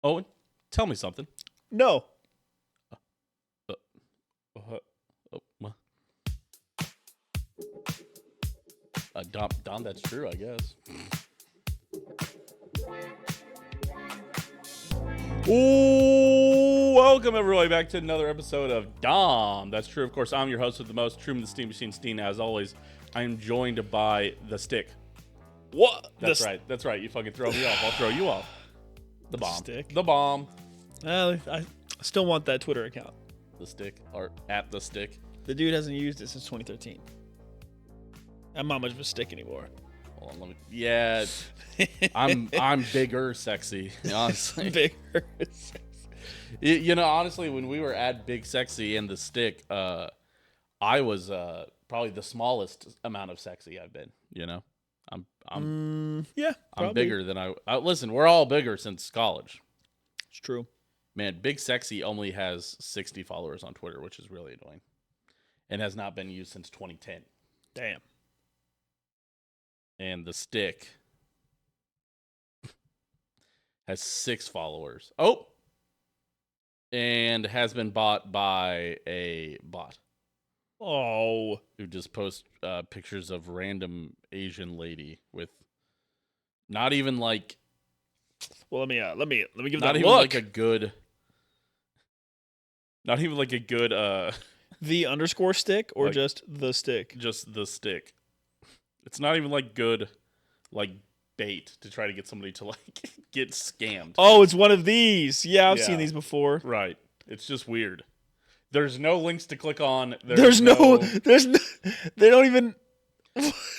Owen, tell me something. No. Dahm, that's true, I guess. Ooh, welcome everybody back to another episode of Dahm. That's true, of course. I'm your host with the most, Truman the Steam Machine Steen. As always, I am joined by the stick. What? That's right. That's right. You fucking throw me off. I'll throw you off. The bomb. Stick. The bomb. I still want that Twitter account. The stick. Or at the stick. The dude hasn't used it since 2013. I'm not much of a stick anymore. Hold on, let me. Yeah, I'm bigger, sexy. Honestly, Bigger. you know, honestly, when we were at Big Sexy and the stick, I was probably the smallest amount of sexy I've been. You know, Yeah, probably. I'm bigger than I. Listen, we're all bigger since college. It's true. Man, Big Sexy only has 60 followers on Twitter, which is really annoying, and has not been used since 2010. Damn. And the stick has 6 followers. Oh, and has been bought by a bot. Oh, Who just posts pictures of random Asian lady with not even like. well, let me give Not that even look. like a good. Not even like a good. The underscore stick or like- just the stick? Just the stick. It's not even like good, like bait to try to get somebody to like get scammed. Oh, it's one of these. Yeah, I've Yeah. seen these before. Right. It's just weird. There's no links to click on. There's no. They don't even.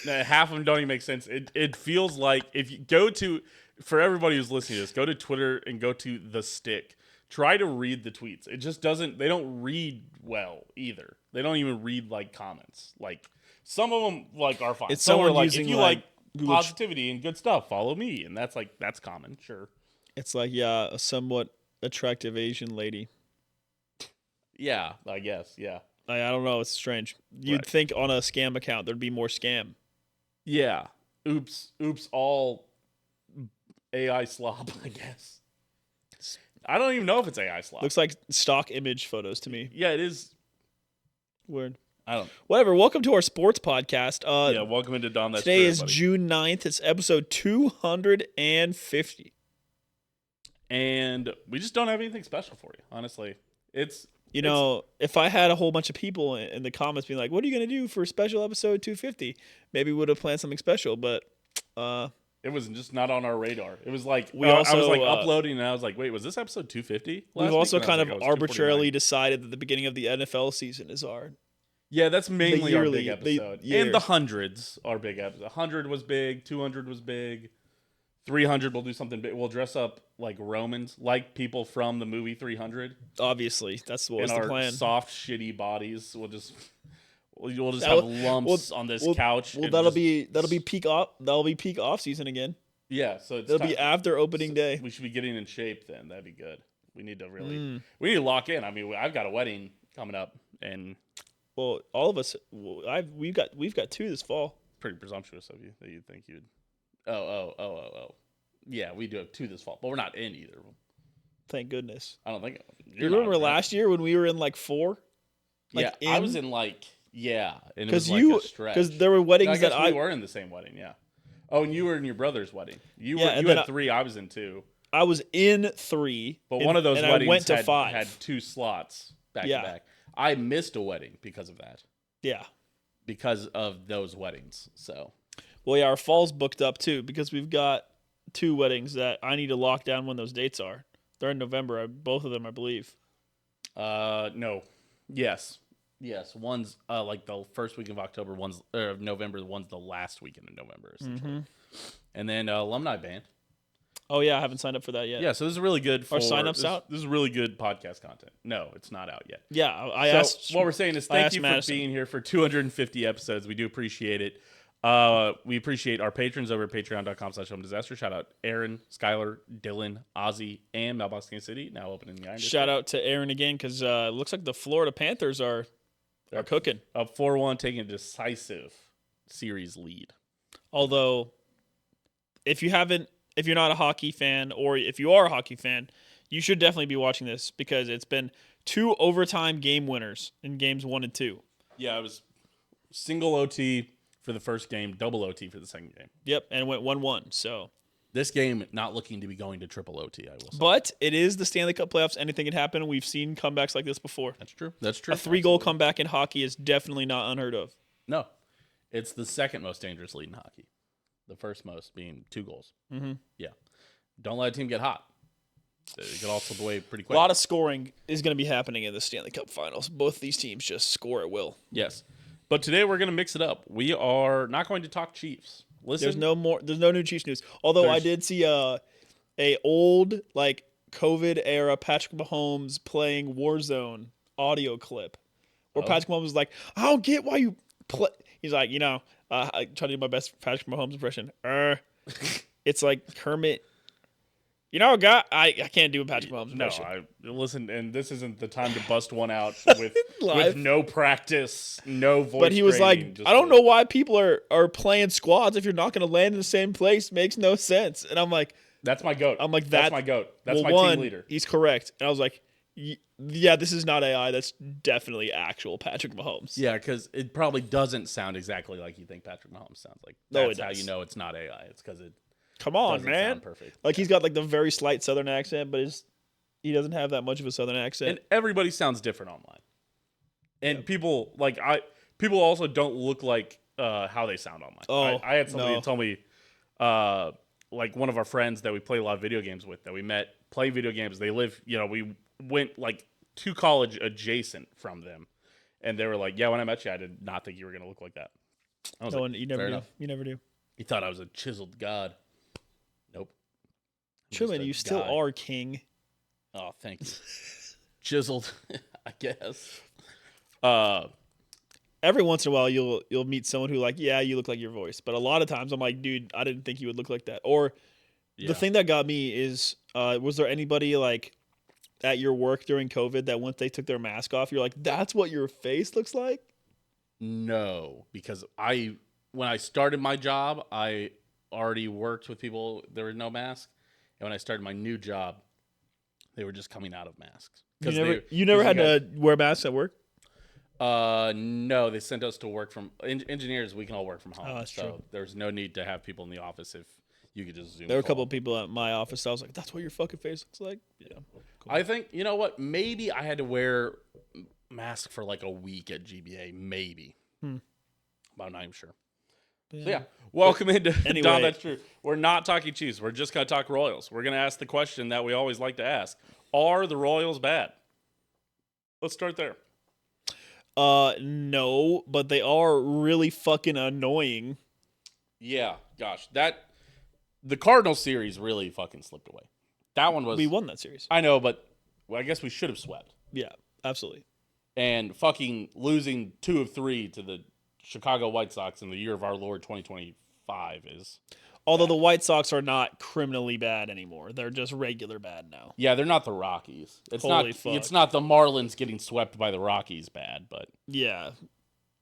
Half of them don't even make sense. It feels like if you go to, for everybody who's listening to this, go to Twitter and go to the stick. Try to read the tweets. It just doesn't. They don't read well either. They don't even read like comments. Like some of them like are fine. It's Some are someone like using, if you like, like Google positivity and good stuff, follow me, and that's common. Sure. It's like, yeah, a somewhat attractive Asian lady. Yeah, I guess. Yeah. I don't know. It's strange. You'd Right. think on a scam account there'd be more scam. Yeah. Oops, all AI slop, I guess. I don't even know if it's AI slop. Looks like stock image photos to me. Yeah, it is. Weird. I don't. Whatever. Welcome to our sports podcast. Yeah, welcome into Dawn. That's Today true, is buddy. June 9th. It's episode 250. And we just don't have anything special for you, honestly. You know, if I had a whole bunch of people in the comments being like, what are you going to do for special episode 250? Maybe we would have planned something special, but it was just not on our radar. It was like We I was also, like uploading, and I was like, wait, was this episode 250? we've also kind of arbitrarily decided that the beginning of the NFL season is our Yeah, that's mainly our big yearly- episode. the year. And the hundreds are big episodes. 100 was big, 200 was big. 300 we'll do something big. We'll dress up like Romans, like people from the movie 300. obviously. That's what was In the our plan. soft, shitty bodies. We'll just That have will- lumps on this couch. Well, and that'll just- be peak off season again. Yeah, so it's That'll be after opening day. We should be getting in shape then. That'd be good. We need to Mm. we need to lock in. I mean, I've got a wedding coming up, and Well, all of us, we've got 2 this fall. pretty presumptuous of you that you'd think you'd. Oh. Yeah, we do have 2 this fall, but we're not in either of them. Thank goodness. I don't think. You remember last year when we were in like 4? Like Yeah, I was in like and it was Because like a stretch. because there were weddings I guess that we were in the same wedding. Yeah. Oh, and you were in your brother's wedding. You Yeah, were. and You then had 3. I was in 2. I was in 3. But one of those and weddings I went to had, 5. had 2 slots back Yeah. to back. I missed a wedding because of that. Yeah. Because of those weddings. So. Well, yeah, our fall's booked up too because we've got 2 weddings that I need to lock down when those dates are. They're in November, both of them, I believe. No. Yes. One's like the first week of October. One's of November. One's the last weekend of November. Essentially. And then alumni band. Oh yeah, I haven't signed up for that yet. Yeah, so this is really good. For, Are signups out? This is really good podcast content. No, it's not out yet. Yeah, I So asked. what we're saying is I thank asked you for Madison. being here for 250 episodes. We do appreciate it. We appreciate our patrons over at patreon.com/homedisaster. Shout out Aaron, Skylar, Dylan, Ozzy, and Mailbox Kansas City. Now open in the Iron Shout out to Aaron again because it looks like the Florida Panthers are cooking. Up 4-1, taking a decisive series lead. Although, if you're not a hockey fan, or if you are a hockey fan, You should definitely be watching this because it's been 2 overtime game winners in games 1 and 2. Yeah, it was single OT for the first game, double OT for the second game. Yep, and it went 1-1. So, This game not looking to be going to triple OT, I will say. but it is the Stanley Cup playoffs. Anything can happen. We've seen comebacks like this before. That's true. That's true. A 3-goal comeback in hockey is definitely not unheard of. No, it's the second most dangerous lead in hockey. The first most being 2 goals. Mm-hmm. Yeah. Don't let a team get hot. It could all slip away pretty A quick. lot of scoring is going to be happening in the Stanley Cup Finals. Both these teams just score at will. Yes. But today we're going to mix it up. We are not going to talk Chiefs. Listen. There's no new Chiefs news. Although I did see a old like COVID era Patrick Mahomes playing Warzone audio clip where Patrick Mahomes was like, "I don't get why you play." He's like, I try to do my best Patrick Mahomes impression. It's like Kermit. God, I can't do a Patrick Mahomes No, impression. listen, and this isn't the time to bust one out with Live. no practice, no voice. But he was training, like, just I don't know why people are playing squads if you're not going to land in the same place. Makes no sense. And I'm like, That's my goat. that's my goat. That's well, my one, team leader. He's correct. And I was like, yeah, this is not AI. That's definitely actual Patrick Mahomes. Yeah, because it probably doesn't sound exactly like you think Patrick Mahomes sounds like. No, That's it how does. you know it's not AI. It's because it Come on, doesn't man. sound perfect. Like he's got like the very slight Southern accent, but he doesn't have that much of a Southern accent. And everybody sounds different online. And people also don't look like how they sound online. Oh, I had somebody no. that told me like one of our friends that we play a lot of video games with that we met playing video games. They live, we went like to college adjacent from them. And they were like, yeah, when I met you, I did not think you were going to look like that. I was like, You never fair do. enough. You never do. He thought I was a chiseled god. Nope. I'm Truman, just a you still guy. are king. Oh, thank you. Chiseled, I guess. Every once in a while, you'll meet someone who like, yeah, you look like your voice. But a lot of times, I'm like, dude, I didn't think you would look like that. Or the thing that got me is, was there anybody like at your work during COVID that once they took their mask off, you're like, that's what your face looks like? No, because when I started my job, I already worked with people. There was no mask, and when I started my new job, they were just coming out of masks. You never had to wear masks at work? No, they sent us to work from engineers. We can all work from home. Oh, that's so true. There's no need to have people in the office if you could just Zoom. There were a call. couple of people at my office. I was like, that's what your fucking face looks like. Yeah. Cool. I think, you know what? Maybe I had to wear mask for like a week at GBA. Maybe. But I'm not even sure. So yeah, welcome into anyway. Dahm, that's true. We're not talking Chiefs. We're just going to talk Royals. We're going to ask the question that we always like to ask. Are the Royals bad? Let's start there. No, but they are really fucking annoying. Yeah, gosh. The Cardinals series really fucking slipped away. That one was... We won that series. I know, but I guess we should have swept. Yeah, absolutely. And fucking losing 2 of 3 to the Chicago White Sox in the year of our Lord 2025 is... Although the White Sox are not criminally bad anymore. They're just regular bad now. Yeah, they're not the Rockies. Holy fuck. It's not the Marlins getting swept by the Rockies bad, but... Yeah.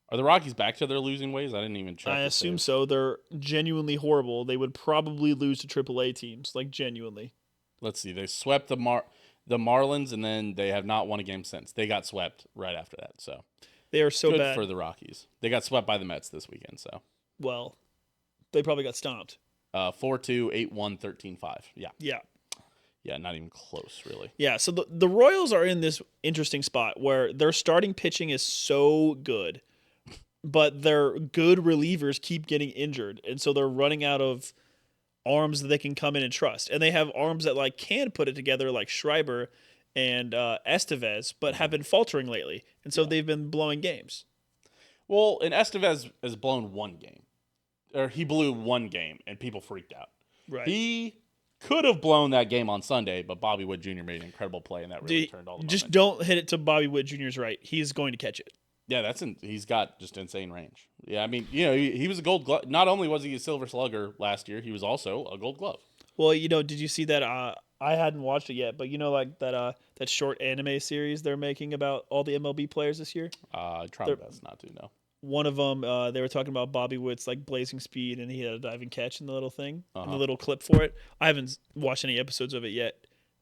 Are the Rockies back to their losing ways? I didn't even check. I assume so. They're genuinely horrible. They would probably lose to AAA teams, like genuinely. Let's see. They swept the Marlins, and then they have not won a game since. They got swept right after that. So they are so good bad for the Rockies. They got swept by the Mets this weekend. So well, they probably got stomped. 4-2, 8-1, 13-5. Yeah. Yeah, not even close, really. Yeah, so the Royals are in this interesting spot where their starting pitching is so good, but their good relievers keep getting injured, and so they're running out of arms that they can come in and trust. And they have arms that like can put it together, like Schreiber and Estevez, but have been faltering lately, and so they've been blowing games. Well, and Estevez has blown one game. Or he blew one game, and people freaked out. Right. He could have blown that game on Sunday, but Bobby Wood Jr. made an incredible play, and that really turned all the Just momentum. don't hit it to Bobby Wood Jr.'s right. He's going to catch it. Yeah, he's got just insane range. Yeah, I mean, he was a Gold Glove. Not only was he a Silver Slugger last year, he was also a Gold Glove. Well, did you see that? I hadn't watched it yet, but like that short anime series they're making about all the MLB players this year. I try my best not to know. One of them, they were talking about Bobby Witt's like blazing speed, and he had a diving catch in the little thing, in the little clip for it. I haven't watched any episodes of it yet,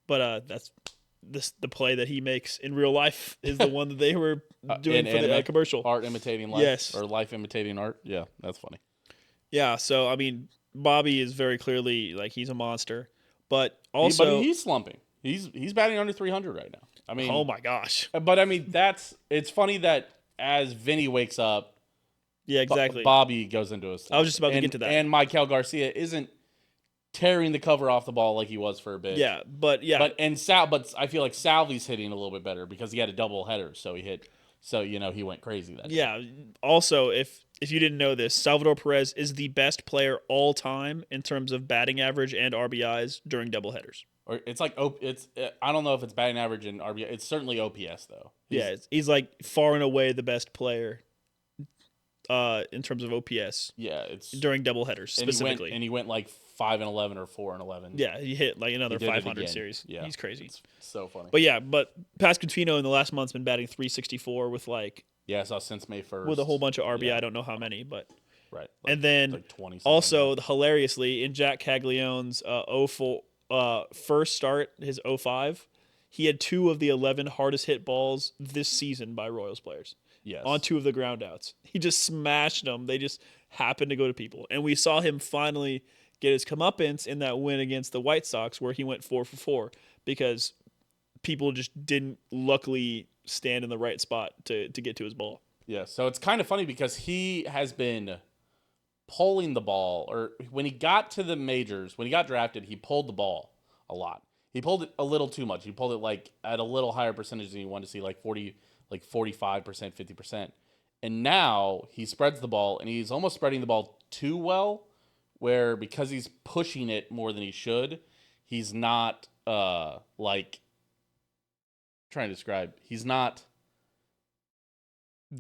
But that's the play that he makes in real life is the one that they were doing for the commercial. Art imitating life, Yes, or life imitating art. Yeah, that's funny. Yeah, so I mean, Bobby is very clearly like he's a monster, but also, he's slumping. He's batting under 300 right now. I mean, oh my gosh, but I mean it's funny that as Vinny wakes up, yeah, exactly. Bobby goes into a slump. I was just about to get to that. And Maikel Garcia isn't tearing the cover off the ball like he was for a bit. Yeah, but but I feel like Salvi's hitting a little bit better because he had a double header, so he hit. So he went crazy that day. Yeah. Also, if you didn't know this, Salvador Perez is the best player all time in terms of batting average and RBIs during doubleheaders. Or it's like I don't know if it's batting average and RBI. It's certainly OPS though. He's like far and away the best player in terms of OPS. Yeah, it's during doubleheaders specifically. And he went like 5-11 or 4-11. Yeah, he hit like another 500 series. Yeah, he's crazy. It's so funny. But Pasquantino in the last month's been batting 364 with like I saw since May 1st with a whole bunch of RBI. I don't know how many, but right. And then like 20 also hilariously in Jac Caglione's 04 first start, his 05, he had 2 of the 11 hardest hit balls this season by Royals players. Yes. On 2 of the ground outs. He just smashed them. They just happened to go to people. And we saw him finally get his comeuppance in that win against the White Sox where he went 4 for 4 because people just didn't luckily stand in the right spot to get to his ball. Yeah, so it's kind of funny because he has been pulling the ball, or when he got to the majors, when he got drafted, he pulled the ball a lot. He pulled it a little too much. He pulled it like at a little higher percentage than you wanted to see, like 45%, 50%. And now he spreads the ball, and he's almost spreading the ball too well, where because he's pushing it more than he should, he's not he's not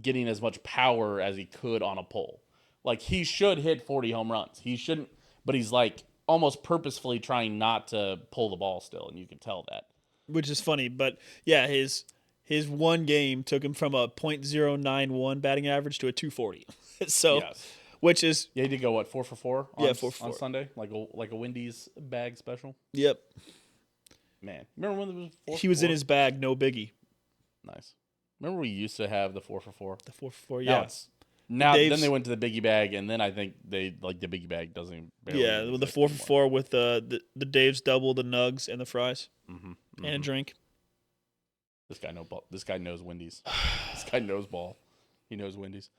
getting as much power as he could on a pull. Like he should hit 40 home runs. He shouldn't, but he's like almost purposefully trying not to pull the ball still, and you can tell that. Which is funny, but yeah, his one game took him from a .091 batting average to a 240. So, yes. Which is he did go 4 for 4 on 4 for 4 on Sunday, like a Wendy's bag special. Yep. Man, remember when there was 4 He was in his bag, no biggie. Nice. Remember we used to have the 4 for 4. The 4 for 4, yeah. Then they went to the biggie bag, and then I think they like the biggie bag doesn't. With the 4 for 4 with the Dave's double, the nugs, and the fries, and a drink. This guy knows Wendy's. This guy knows ball. He knows Wendy's.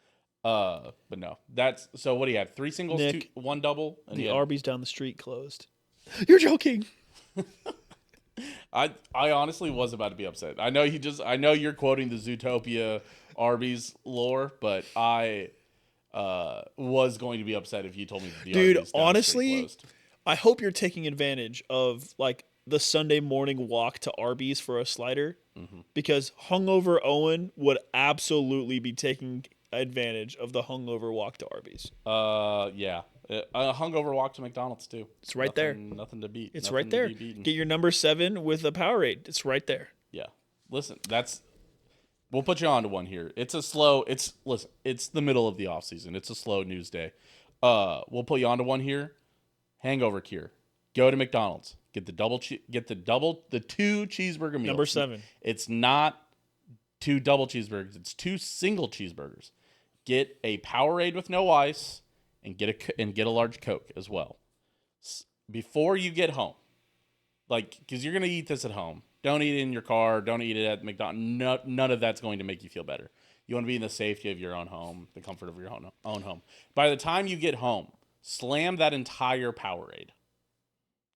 But no, that's so. What do you have? 3 singles, Nick, 1 double. And the Arby's down the street closed. You're joking. I honestly was about to be upset. I know you're quoting the Zootopia Arby's lore, but I was going to be upset if you told me the Arby's down honestly, the street closed. I hope you're taking advantage of like the Sunday morning walk to Arby's for a slider, because hungover Owen would absolutely be taking advantage of the hungover walk to Arby's. Yeah. A hungover walk to McDonald's too. It's right there. Nothing to beat. It's right there. Get your number 7 with a Powerade. It's right there. Yeah. Listen, we'll put you on to one here. It's the middle of the off season. It's a slow news day. We'll put you on to one here. Hangover cure. Go to McDonald's. Get the 2 cheeseburger meals. Number 7. It's not 2 double cheeseburgers. It's 2 single cheeseburgers. Get a Powerade with no ice. And get a large Coke as well. Before you get home, because you're gonna eat this at home. Don't eat it in your car. Don't eat it at McDonald's. None of that's going to make you feel better. You want to be in the safety of your own home, the comfort of your own home. By the time you get home, slam that entire Powerade.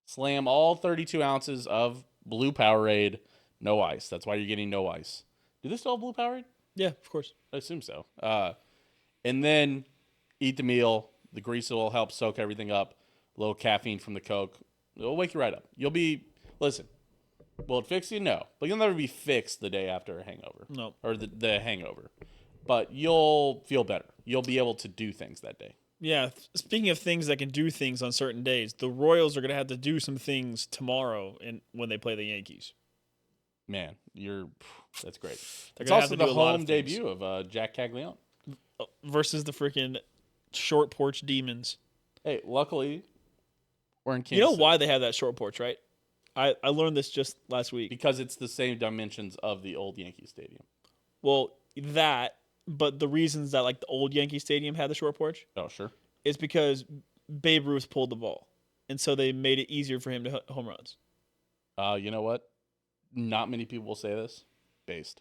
Slam all 32 ounces of blue Powerade, no ice. That's why you're getting no ice. Do they still have blue Powerade? Yeah, of course. I assume so. And then eat the meal. The grease will help soak everything up. A little caffeine from the Coke. It'll wake you right up. Listen, will it fix you? No. But you'll never be fixed the day after a hangover. No. Or the hangover. But you'll feel better. You'll be able to do things that day. Yeah. Speaking of things that can do things on certain days, the Royals are going to have to do some things tomorrow when they play the Yankees. Man, that's great. They're it's also the home debut of Jac Caglianone. Versus the freaking short porch demons. Hey, luckily, we're in Kansas. You know why they have that short porch, right? I learned this just last week. Because it's the same dimensions of the old Yankee Stadium. Well, but the reasons that like the old Yankee Stadium had the short porch Oh, sure. is because Babe Ruth pulled the ball, and so they made it easier for him to hit home runs. You know what? Not many people will say this. Based.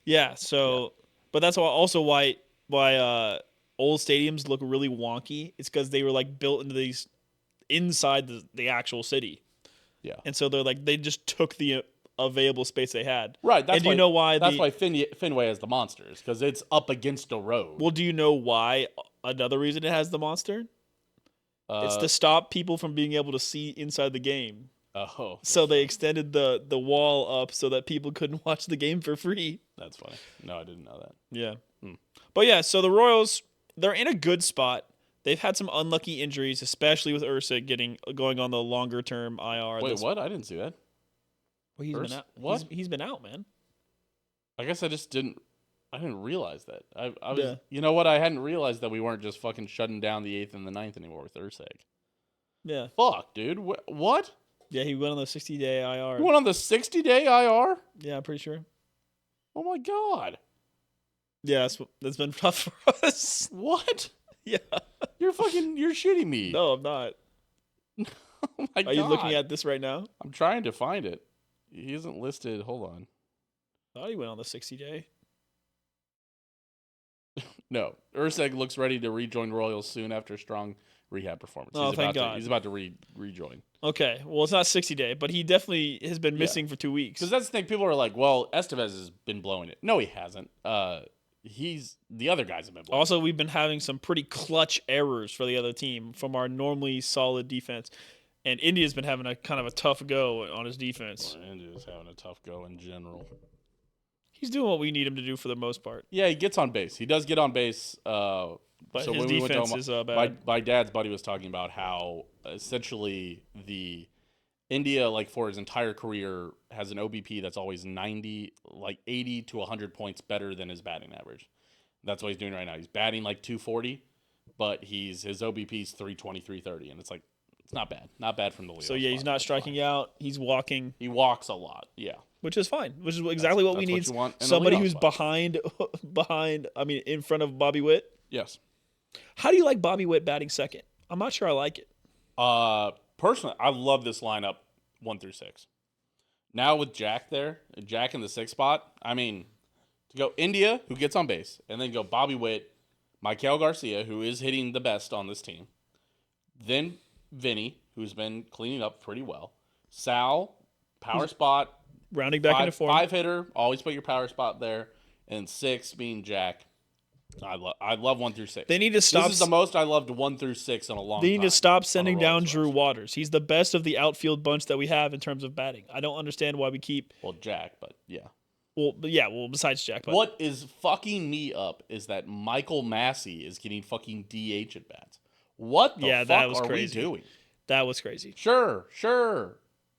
Yeah. So, but that's also why old stadiums look really wonky. It's because they were like built into these inside the actual city. Yeah. And so they just took the available space they had. Right. That's why, you know why that's why Fenway has the monsters, because it's up against a road. Well, do you know why another reason it has the monster? It's to stop people from being able to see inside the game. Oh. So they extended the wall up so that people couldn't watch the game for free. That's funny. No, I didn't know that. Yeah. But yeah, so the Royals, they're in a good spot. They've had some unlucky injuries, especially with Ursa going on the longer term IR. Wait, what? I didn't see that. Well, he's been out. What? He's been out, man. I guess I didn't realize that. I was. Yeah. You know what? I hadn't realized that we weren't just fucking shutting down the 8th and the 9th anymore with Urseg. Yeah. Fuck, dude. What? Yeah, he went on the 60-day IR. He went on the 60-day IR? Yeah, I'm pretty sure. Oh my god. Yeah, that's been tough for us. What? Yeah. You're shitting me. No, I'm not. Oh my god. Are you looking at this right now? I'm trying to find it. He isn't listed. Hold on. I thought he went on the 60-day. No. Urseg looks ready to rejoin Royals soon after a strong rehab performance. Oh, thank God. He's about to rejoin. Okay. Well, it's not 60-day, but he definitely has been missing for 2 weeks. Because that's the thing. People are like, well, Estevez has been blowing it. No, he hasn't. The other guys have been blowing Also, we've been having some pretty clutch errors for the other team from our normally solid defense. And India's been having a kind of a tough go on his defense. Well, India's having a tough go in general. He's doing what we need him to do for the most part. Yeah, he gets on base. He does get on base. But so his when defense is bad. My dad's buddy was talking about how essentially the India, like for his entire career, has an OBP that's always 80 to 100 points better than his batting average. That's what he's doing right now. He's batting like 240, but his OBP is 320, 330, and it's like it's not bad. Not bad from the lead. So yeah, he's not striking out. He's walking. He walks a lot. Yeah. Which is fine. Which is exactly what we need. Somebody who's behind. I mean, in front of Bobby Witt. Yes. How do you like Bobby Witt batting second? I'm not sure I like it. Personally, I love this lineup 1 through 6. Now with Jack there, Jack in the 6th spot. I mean, to go India, who gets on base, and then go Bobby Witt, Maikel Garcia, who is hitting the best on this team, then Vinny, who's been cleaning up pretty well, Sal, power spot, rounding back into form, 5 hitter, always put your power spot there, and 6 being Jack. I love 1 through 6. They need to stop. This is the most I loved 1 through 6 in a long time. They need to stop sending down Drew Waters. He's the best of the outfield bunch that we have in terms of batting. I don't understand why we keep. Well, Jack, but yeah. Well, besides Jack. But what is fucking me up is that Michael Massey is getting fucking DH at bats. What the fuck are we doing? That was crazy. Sure.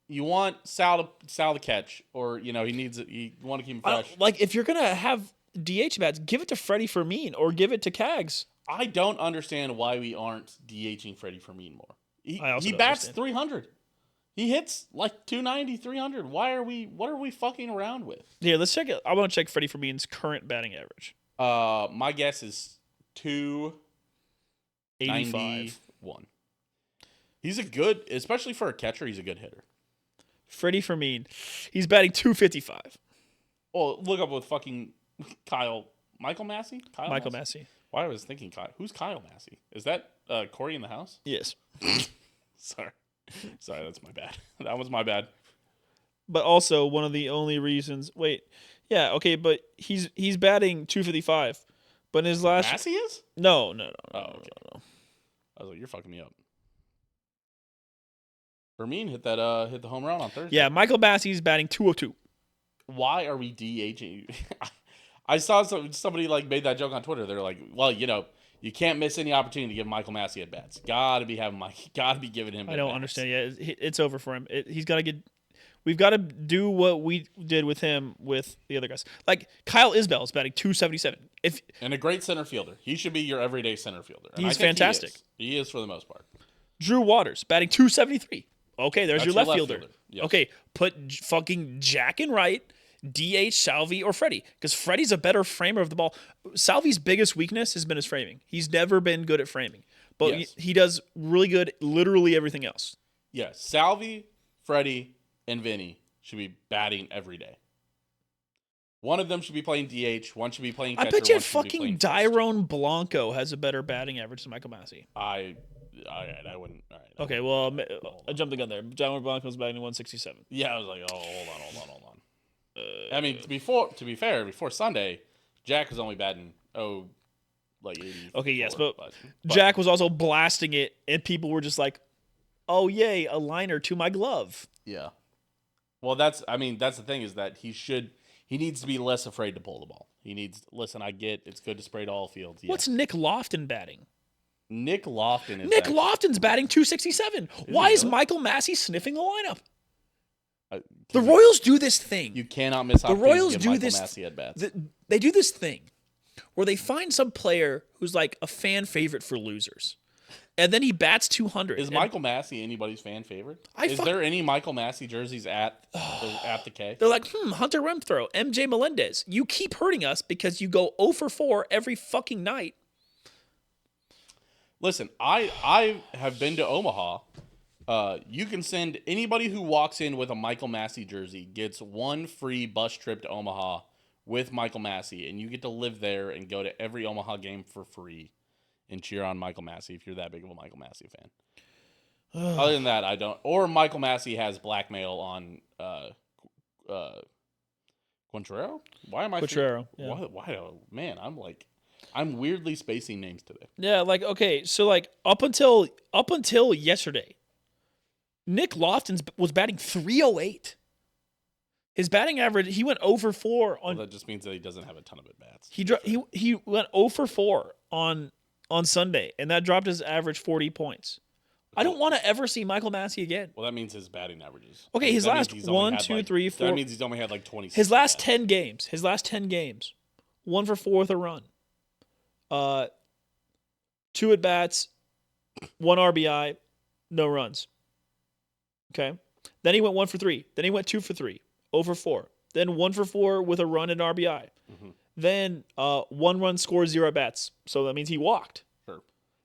You want Sal to catch, or you want to keep him fresh. Like if you're gonna have DH bats, give it to Freddie Fermin or give it to Cags. I don't understand why we aren't DHing Freddie Fermin more. He bats understand. 300. He hits like 290, 300. What are we fucking around with? Yeah, let's check it. I want to check Freddie Fermin's current batting average. My guess is 281. He's a good, especially for a catcher, he's a good hitter. Freddie Fermin, he's batting 255. Oh, look up with fucking Michael Massey? Michael Massey. Why I was thinking Kyle. Who's Kyle Massey? Is that Corey in the house? Yes. Sorry, that's my bad. That was my bad. But also one of the only reasons. Wait, yeah, okay, but he's batting 255. But in his last. Massey is? No. Oh, okay. No. I was like, you're fucking me up. Fermin hit the home run on Thursday. Yeah, Michael Massey's batting 202. Why are we DHing? I saw somebody like made that joke on Twitter. They're like, well, you can't miss any opportunity to give Michael Massey at bats. Gotta be giving him. I don't understand. Yeah, it's over for him. He's got to get. We've got to do what we did with him with the other guys. Like Kyle Isbell is batting 277. And a great center fielder. He should be your everyday center fielder. And he's fantastic. He is for the most part. Drew Waters batting 273. Okay, there's That's your left fielder. Yes. Okay, put fucking Jack in right, DH Salvi or Freddie, because Freddie's a better framer of the ball. Salvi's biggest weakness has been his framing. He's never been good at framing, but Yes. he does really good literally everything else. Yeah, Salvi, Freddie, and Vinny should be batting every day. One of them should be playing DH. One should be playing catcher. I bet you one should be fucking playing first. Dairon Blanco has a better batting average than Michael Massey. I wouldn't. All right, Okay, well, I jumped the gun there. Dairon Blanco's batting 167. Yeah, I was like, oh, hold on. I mean, to be fair, before Sunday, Jack was only batting like 80. Okay, yes, but Jack was also blasting it, and people were just like, "Oh yay, a liner to my glove." Yeah. Well, that's the thing is that he needs to be less afraid to pull the ball. Listen, I get it's good to spray to all fields. Yeah. What's Nick Lofton batting? Nick Lofton is Lofton's batting 267. Why is really? Michael Massey sniffing the lineup? The You Royals do this thing. You cannot miss The Royals do Michael this. Massey at bats. They do this thing where they find some player who's like a fan favorite for losers, and then he bats 200. Is Michael Massey anybody's fan favorite? Is there any Michael Massey jerseys at the K? They're like, Hunter Renfroe, MJ Melendez. You keep hurting us because you go 0 for 4 every fucking night. Listen, I have been to Omaha. You can send anybody who walks in with a Michael Massey jersey gets one free bus trip to Omaha with Michael Massey, and you get to live there and go to every Omaha game for free and cheer on Michael Massey if you're that big of a Michael Massey fan. Other than that, I don't. Or Michael Massey has blackmail on Quintrero? Why am I? Quintrero. Yeah. Why? Man, I'm weirdly spacing names today. Yeah, like okay, so like up until yesterday, Nick Lofton was batting 308. His batting average, he went 0 for 4 on. Well, that just means that he doesn't have a ton of at bats. He went 0 for 4 on Sunday, and that dropped his average 40 points. I don't want to ever see Michael Massey again. Well, that means his batting averages. Okay, his last 1, 2, 3, 4. That means he's only had like 20. His last 10 games. 1 for 4 with a run. 2 at bats, 1 RBI, no runs. Okay. Then he went 1 for 3. Then he went 2 for 3, 0 for 4. Then 1 for 4 with a run and RBI. Mm-hmm. Then 1 run scored, 0 at bats. So that means he walked. Sure.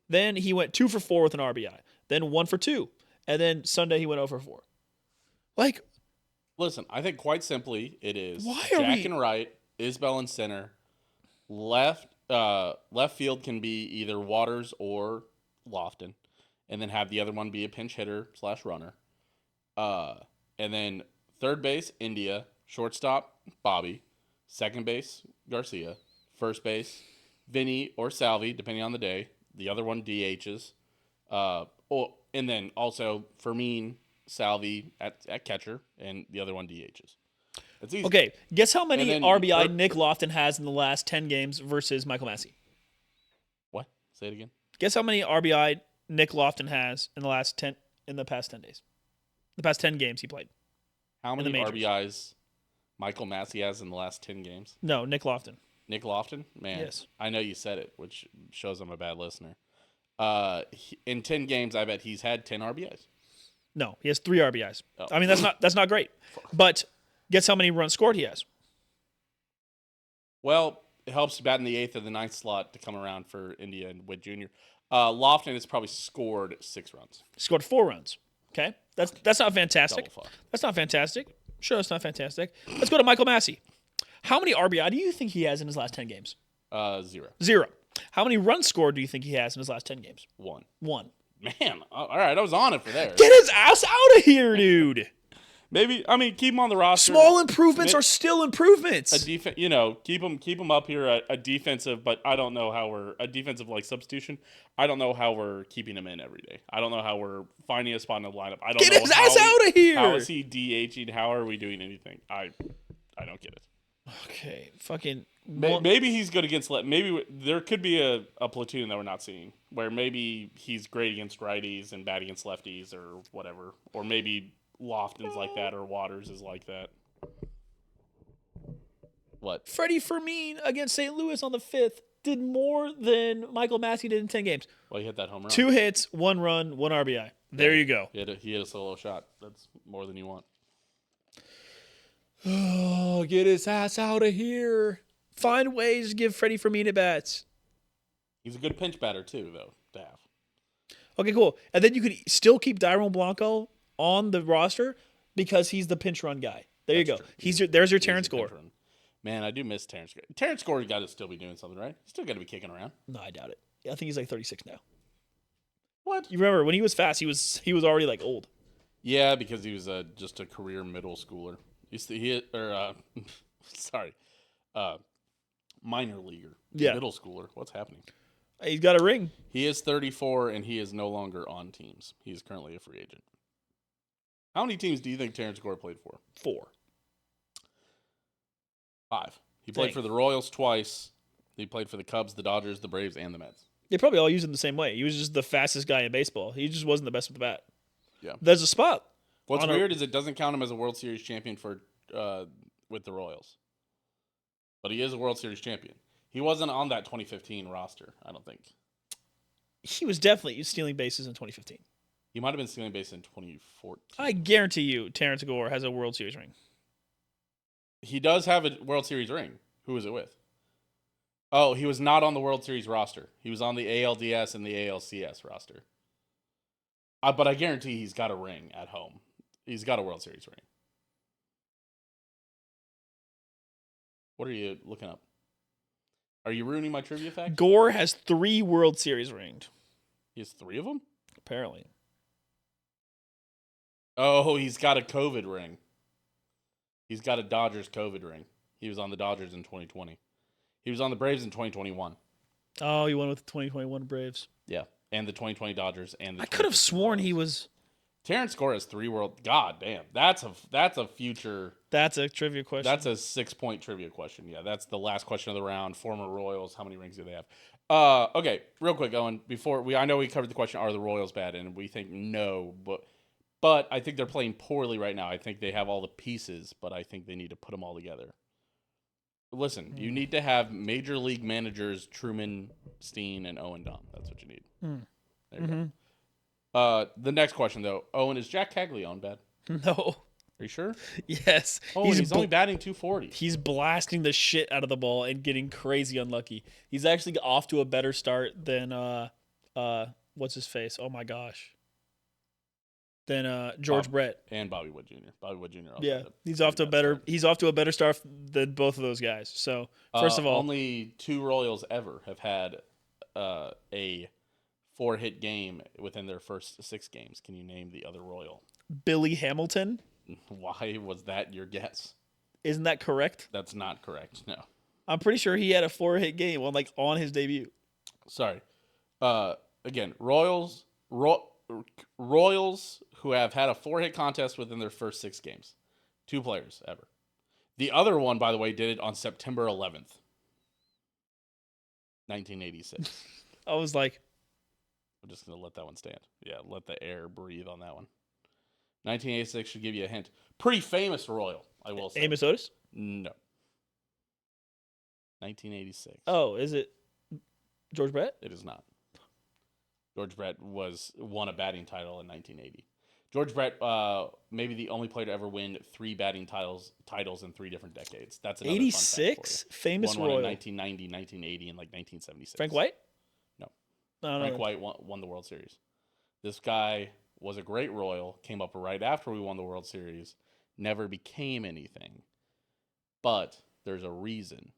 Then he went 2 for 4 with an RBI. Then 1 for 2. And then Sunday he went 0 for 4. Like, listen, I think quite simply it is Jack and right, Isbell in center, left field can be either Waters or Lofton, and then have the other one be a pinch hitter / runner. And then third base, India, shortstop, Bobby, second base, Garcia, first base, Vinny or Salvi, depending on the day. The other one DHs. And then also Fermin, Salvi at catcher, and the other one DHs. It's easy. Okay, guess how many RBI Nick Lofton has in the last 10 games versus Michael Massey? What? Say it again. Guess how many RBI Nick Lofton has in the past 10 days? The past 10 games he played. How many RBIs Michael Massey has in the last 10 games? No, Nick Lofton. Nick Lofton? Man, yes. I know you said it, which shows I'm a bad listener. In 10 games, I bet he's had 10 RBIs. No, he has 3 RBIs. Oh. I mean, that's not great. But guess how many runs scored he has? Well, it helps bat in the 8th or the 9th slot to come around for India and Witt Jr. Lofton has probably scored 6 runs. He scored 4 runs. Okay, that's not fantastic. Double fuck. That's not fantastic. Sure, that's not fantastic. Let's go to Michael Massey. How many RBI do you think he has in his last 10 games? 0. 0. How many runs scored do you think he has in his last 10 games? 1. 1. Man, all right, I was on it for there. Get his ass out of here, dude. Maybe keep him on the roster. Small improvements are still improvements. Keep him up here. A defensive, but I don't know how we're a defensive like substitution. I don't know how we're keeping him in every day. I don't know how we're finding a spot in the lineup. I don't Get know his ass out of here. How is he DHing? How are we doing anything? I don't get it. Okay, fucking. Maybe he's good against maybe there could be a platoon that we're not seeing where maybe he's great against righties and bad against lefties or whatever, or maybe Lofton's like that or Waters is like that. What? Freddie Fermin against St. Louis on the 5th did more than Michael Massey did in 10 games. Well, he hit that home run. 2 hits, 1 run, 1 RBI. There you go. He hit a solo shot. That's more than you want. Oh, get his ass out of here. Find ways to give Freddie Fermin at bats. He's a good pinch batter, too, though, to have. Okay, cool. And then you could still keep Dairon Blanco on the roster because he's the pinch run guy. There you go. True. There's your Terrence Gore. Man, I do miss Terrence Gore. Terrence Gore got to still be doing something, right? He's still got to be kicking around. No, I doubt it. I think he's like 36 now. What? You remember when he was fast, he was already like old. Yeah, because he was just a career middle schooler. Minor leaguer. Yeah. Middle schooler. What's happening? He's got a ring. He is 34, and he is no longer on teams. He is currently a free agent. How many teams do you think Terrence Gore played for? 4. 5. He played for the Royals twice. He played for the Cubs, the Dodgers, the Braves, and the Mets. They probably all used him the same way. He was just the fastest guy in baseball. He just wasn't the best with the bat. Yeah. There's a spot. What's weird is it doesn't count him as a World Series champion with the Royals. But he is a World Series champion. He wasn't on that 2015 roster, I don't think. He was definitely stealing bases in 2015. He might have been stealing base in 2014. I guarantee you Terrence Gore has a World Series ring. He does have a World Series ring. Who is it with? Oh, he was not on the World Series roster. He was on the ALDS and the ALCS roster. But I guarantee he's got a ring at home. He's got a World Series ring. What are you looking up? Are you ruining my trivia fact? Gore has 3 World Series rings. He has 3 of them? Apparently. Oh, he's got a COVID ring. He's got a Dodgers COVID ring. He was on the Dodgers in 2020. He was on the Braves in 2021. Oh, he won with the 2021 Braves. Yeah, and the 2020 Dodgers and the. I could have sworn he was. Terrence Gore has 3 world. God damn, that's a future. That's a trivia question. That's a 6-point trivia question. Yeah, that's the last question of the round. Former Royals, how many rings do they have? Okay, real quick, Owen. I know we covered the question: are the Royals bad? And we think no, but I think they're playing poorly right now. I think they have all the pieces, but I think they need to put them all together. Listen, you need to have major league managers Truman, Steen, and Owen Dahm. That's what you need. There you go. The next question, though. Owen, is Jac Caglianone bad? No. Are you sure? Yes. Oh, he's only batting .240. He's blasting the shit out of the ball and getting crazy unlucky. He's actually off to a better start than what's his face? Oh my gosh. Than George Brett and Bobby Wood Jr. Bobby Wood Jr. Yeah, he's off to a better start than both of those guys. So first of all, only 2 Royals ever have had a 4-hit game within their first 6 games. Can you name the other Royal? Billy Hamilton. Why was that your guess? Isn't that correct? That's not correct. No, I'm pretty sure he had a 4-hit game on his debut. Sorry. Again, Royals who have had a 4-hit contest within their first 6 games. 2 players ever. The other one, by the way, did it on September 11th, 1986. I was like, I'm just going to let that one stand. Yeah, let the air breathe on that one. 1986 should give you a hint. Pretty famous Royal, I will say. Amos Otis? No. 1986. Oh, is it George Brett? It is not. George Brett won a batting title in 1980. George Brett, maybe the only player to ever win 3 batting titles in 3 different decades. That's another 86 famous Royal. Royal. In 1990, 1980, and 1976. Frank White? No. No. Frank White won the World Series. This guy was a great Royal. Came up right after we won the World Series. Never became anything. But there's a reason.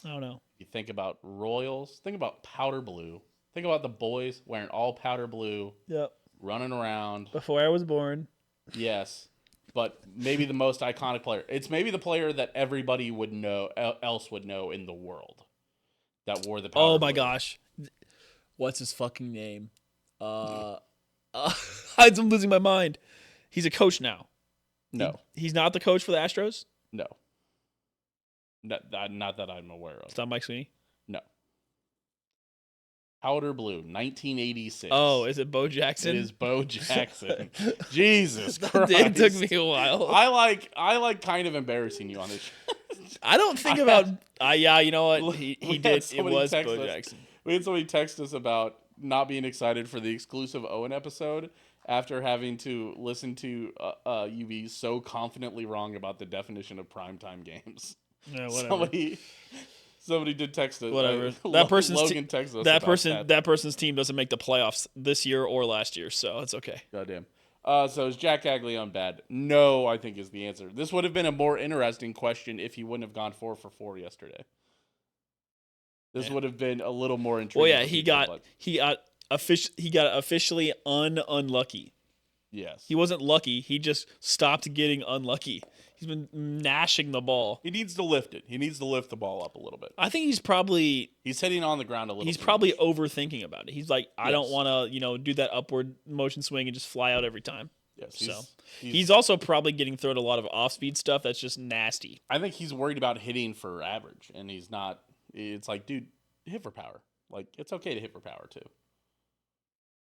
I don't know. You think about Royals. Think about powder blue. Think about the boys wearing all powder blue. Yep. Running around. Before I was born. Yes. But maybe the most iconic player. It's maybe the player that everybody else would know in the world that wore the powder blue. Oh my gosh. What's his fucking name? I'm losing my mind. He's a coach now. No. He's not the coach for the Astros? No. Not that I'm aware of. It's not Mike Sweeney? No. Powder blue, 1986. Oh, is it Bo Jackson? It is Bo Jackson. Jesus Christ. It took me a while. I like kind of embarrassing you on this show. I don't think about yeah, you know what? He did. It was Bo Jackson. We had somebody text us about not being excited for the exclusive Owen episode after having to listen to you be so confidently wrong about the definition of primetime games. Yeah, whatever. Somebody did text us. Whatever. Logan texted us that person's team doesn't make the playoffs this year or last year, so it's okay. Goddamn. So is Jac Caglianone bad? No, I think is the answer. This would have been a more interesting question if he wouldn't have gone 4 for 4 yesterday. This would have been a little more intriguing. Well, yeah, he got officially unlucky. Yes. He wasn't lucky. He just stopped getting unlucky. He's been gnashing the ball. He needs to lift it. He needs to lift the ball up a little bit. I think he's hitting on the ground a little. He's probably overthinking about it. He's like, I don't want to, do that upward motion swing and just fly out every time. Yes. He's also probably getting thrown a lot of off-speed stuff that's just nasty. I think he's worried about hitting for average, and he's not. It's like, dude, hit for power. Like, it's okay to hit for power too.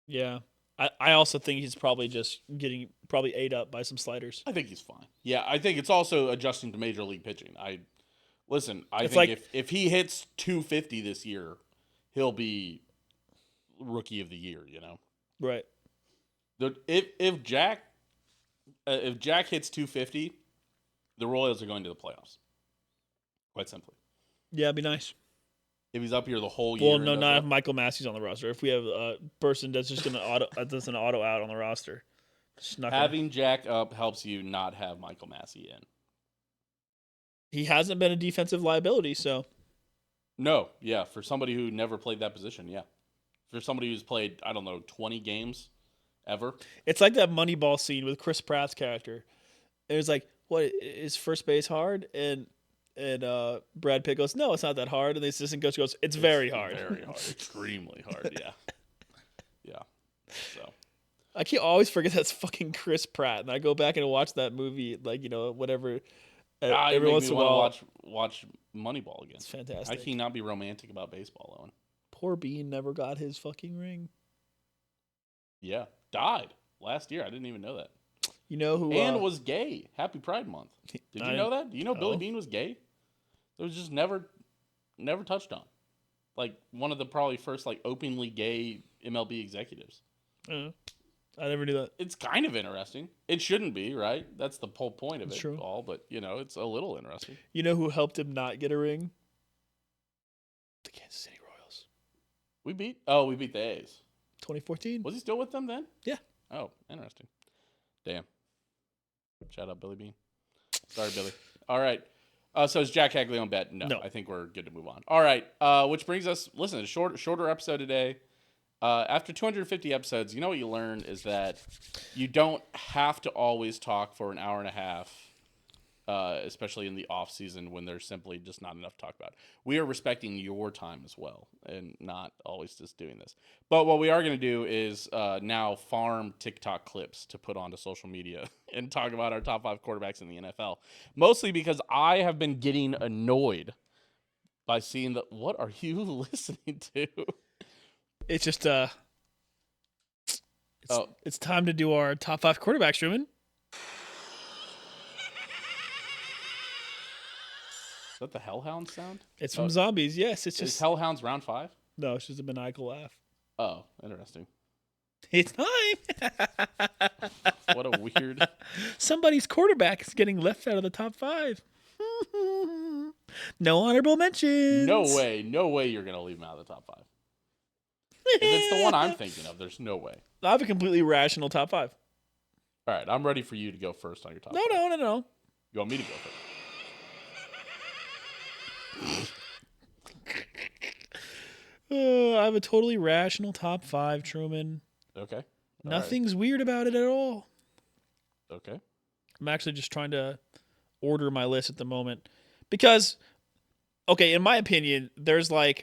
Yeah. I also think he's probably just getting ate up by some sliders. I think he's fine. Yeah, I think it's also adjusting to major league pitching. I think if he hits 250 this year, he'll be rookie of the year. Right. If Jac hits 250, the Royals are going to the playoffs. Quite simply. Yeah, it'd be nice. If he's up here the whole year. Well, no, not if Michael Massey's on the roster. If we have a person that's just going to that's an auto out on the roster. Having Jac up helps you not have Michael Massey in. He hasn't been a defensive liability, so. No, yeah, for somebody who never played that position, yeah. For somebody who's played, 20 games ever. It's like that Moneyball scene with Chris Pratt's character. It was like, what, is first base hard? And Brad Pitt goes, no, it's not that hard. And the assistant coach goes, it's very hard. Very hard. Extremely hard, yeah. Yeah. So. I can't always forget that's fucking Chris Pratt. And I go back and watch that movie, whatever. Every once in a while. Watch Moneyball again. It's fantastic. I cannot be romantic about baseball, Owen. Poor Bean never got his fucking ring. Yeah. Died last year. I didn't even know that. You know who? And was gay. Happy Pride Month. Did you know that? Do you know Billy Bean was gay? It was just never touched on. Like one of the probably first openly gay MLB executives. I never knew that. It's kind of interesting. It shouldn't be, right? That's the whole point of it true. all. But it's a little interesting. You know who helped him not get a ring? The Kansas City Royals. We beat the A's. 2014. Was he still with them then? Yeah. Oh, interesting. Damn. Shout out Billy Bean. Sorry, Billy. All right. So is Jac Caglianone bad? No. I think we're good to move on. All right. Which brings us, listen, a shorter episode today. After 250 episodes, what you learn is that you don't have to always talk for an hour and a half, especially in the off season when there's simply just not enough to talk about. We are respecting your time as well and not always just doing this. But what we are going to do is now farm TikTok clips to put onto social media and talk about our top 5 quarterbacks in the NFL. Mostly because I have been getting annoyed by seeing that. What are you listening to? It's just it's time to do our top 5 quarterbacks, Truman. Is that the Hellhound sound? It's from Zombies. Yes, it's just. Is Hellhounds round 5? No, it's just a maniacal laugh. Oh, interesting. It's time. What a weird. Somebody's quarterback is getting left out of the top 5. No honorable mentions. No way you're gonna leave him out of the top 5. If it's the one I'm thinking of, there's no way. I have a completely rational top 5. All right, I'm ready for you to go first on your top 5. No. You want me to go first? I have a totally rational top 5, Truman. Okay. Nothing's weird about it at all. Okay. I'm actually just trying to order my list at the moment. Because, okay, in my opinion, there's I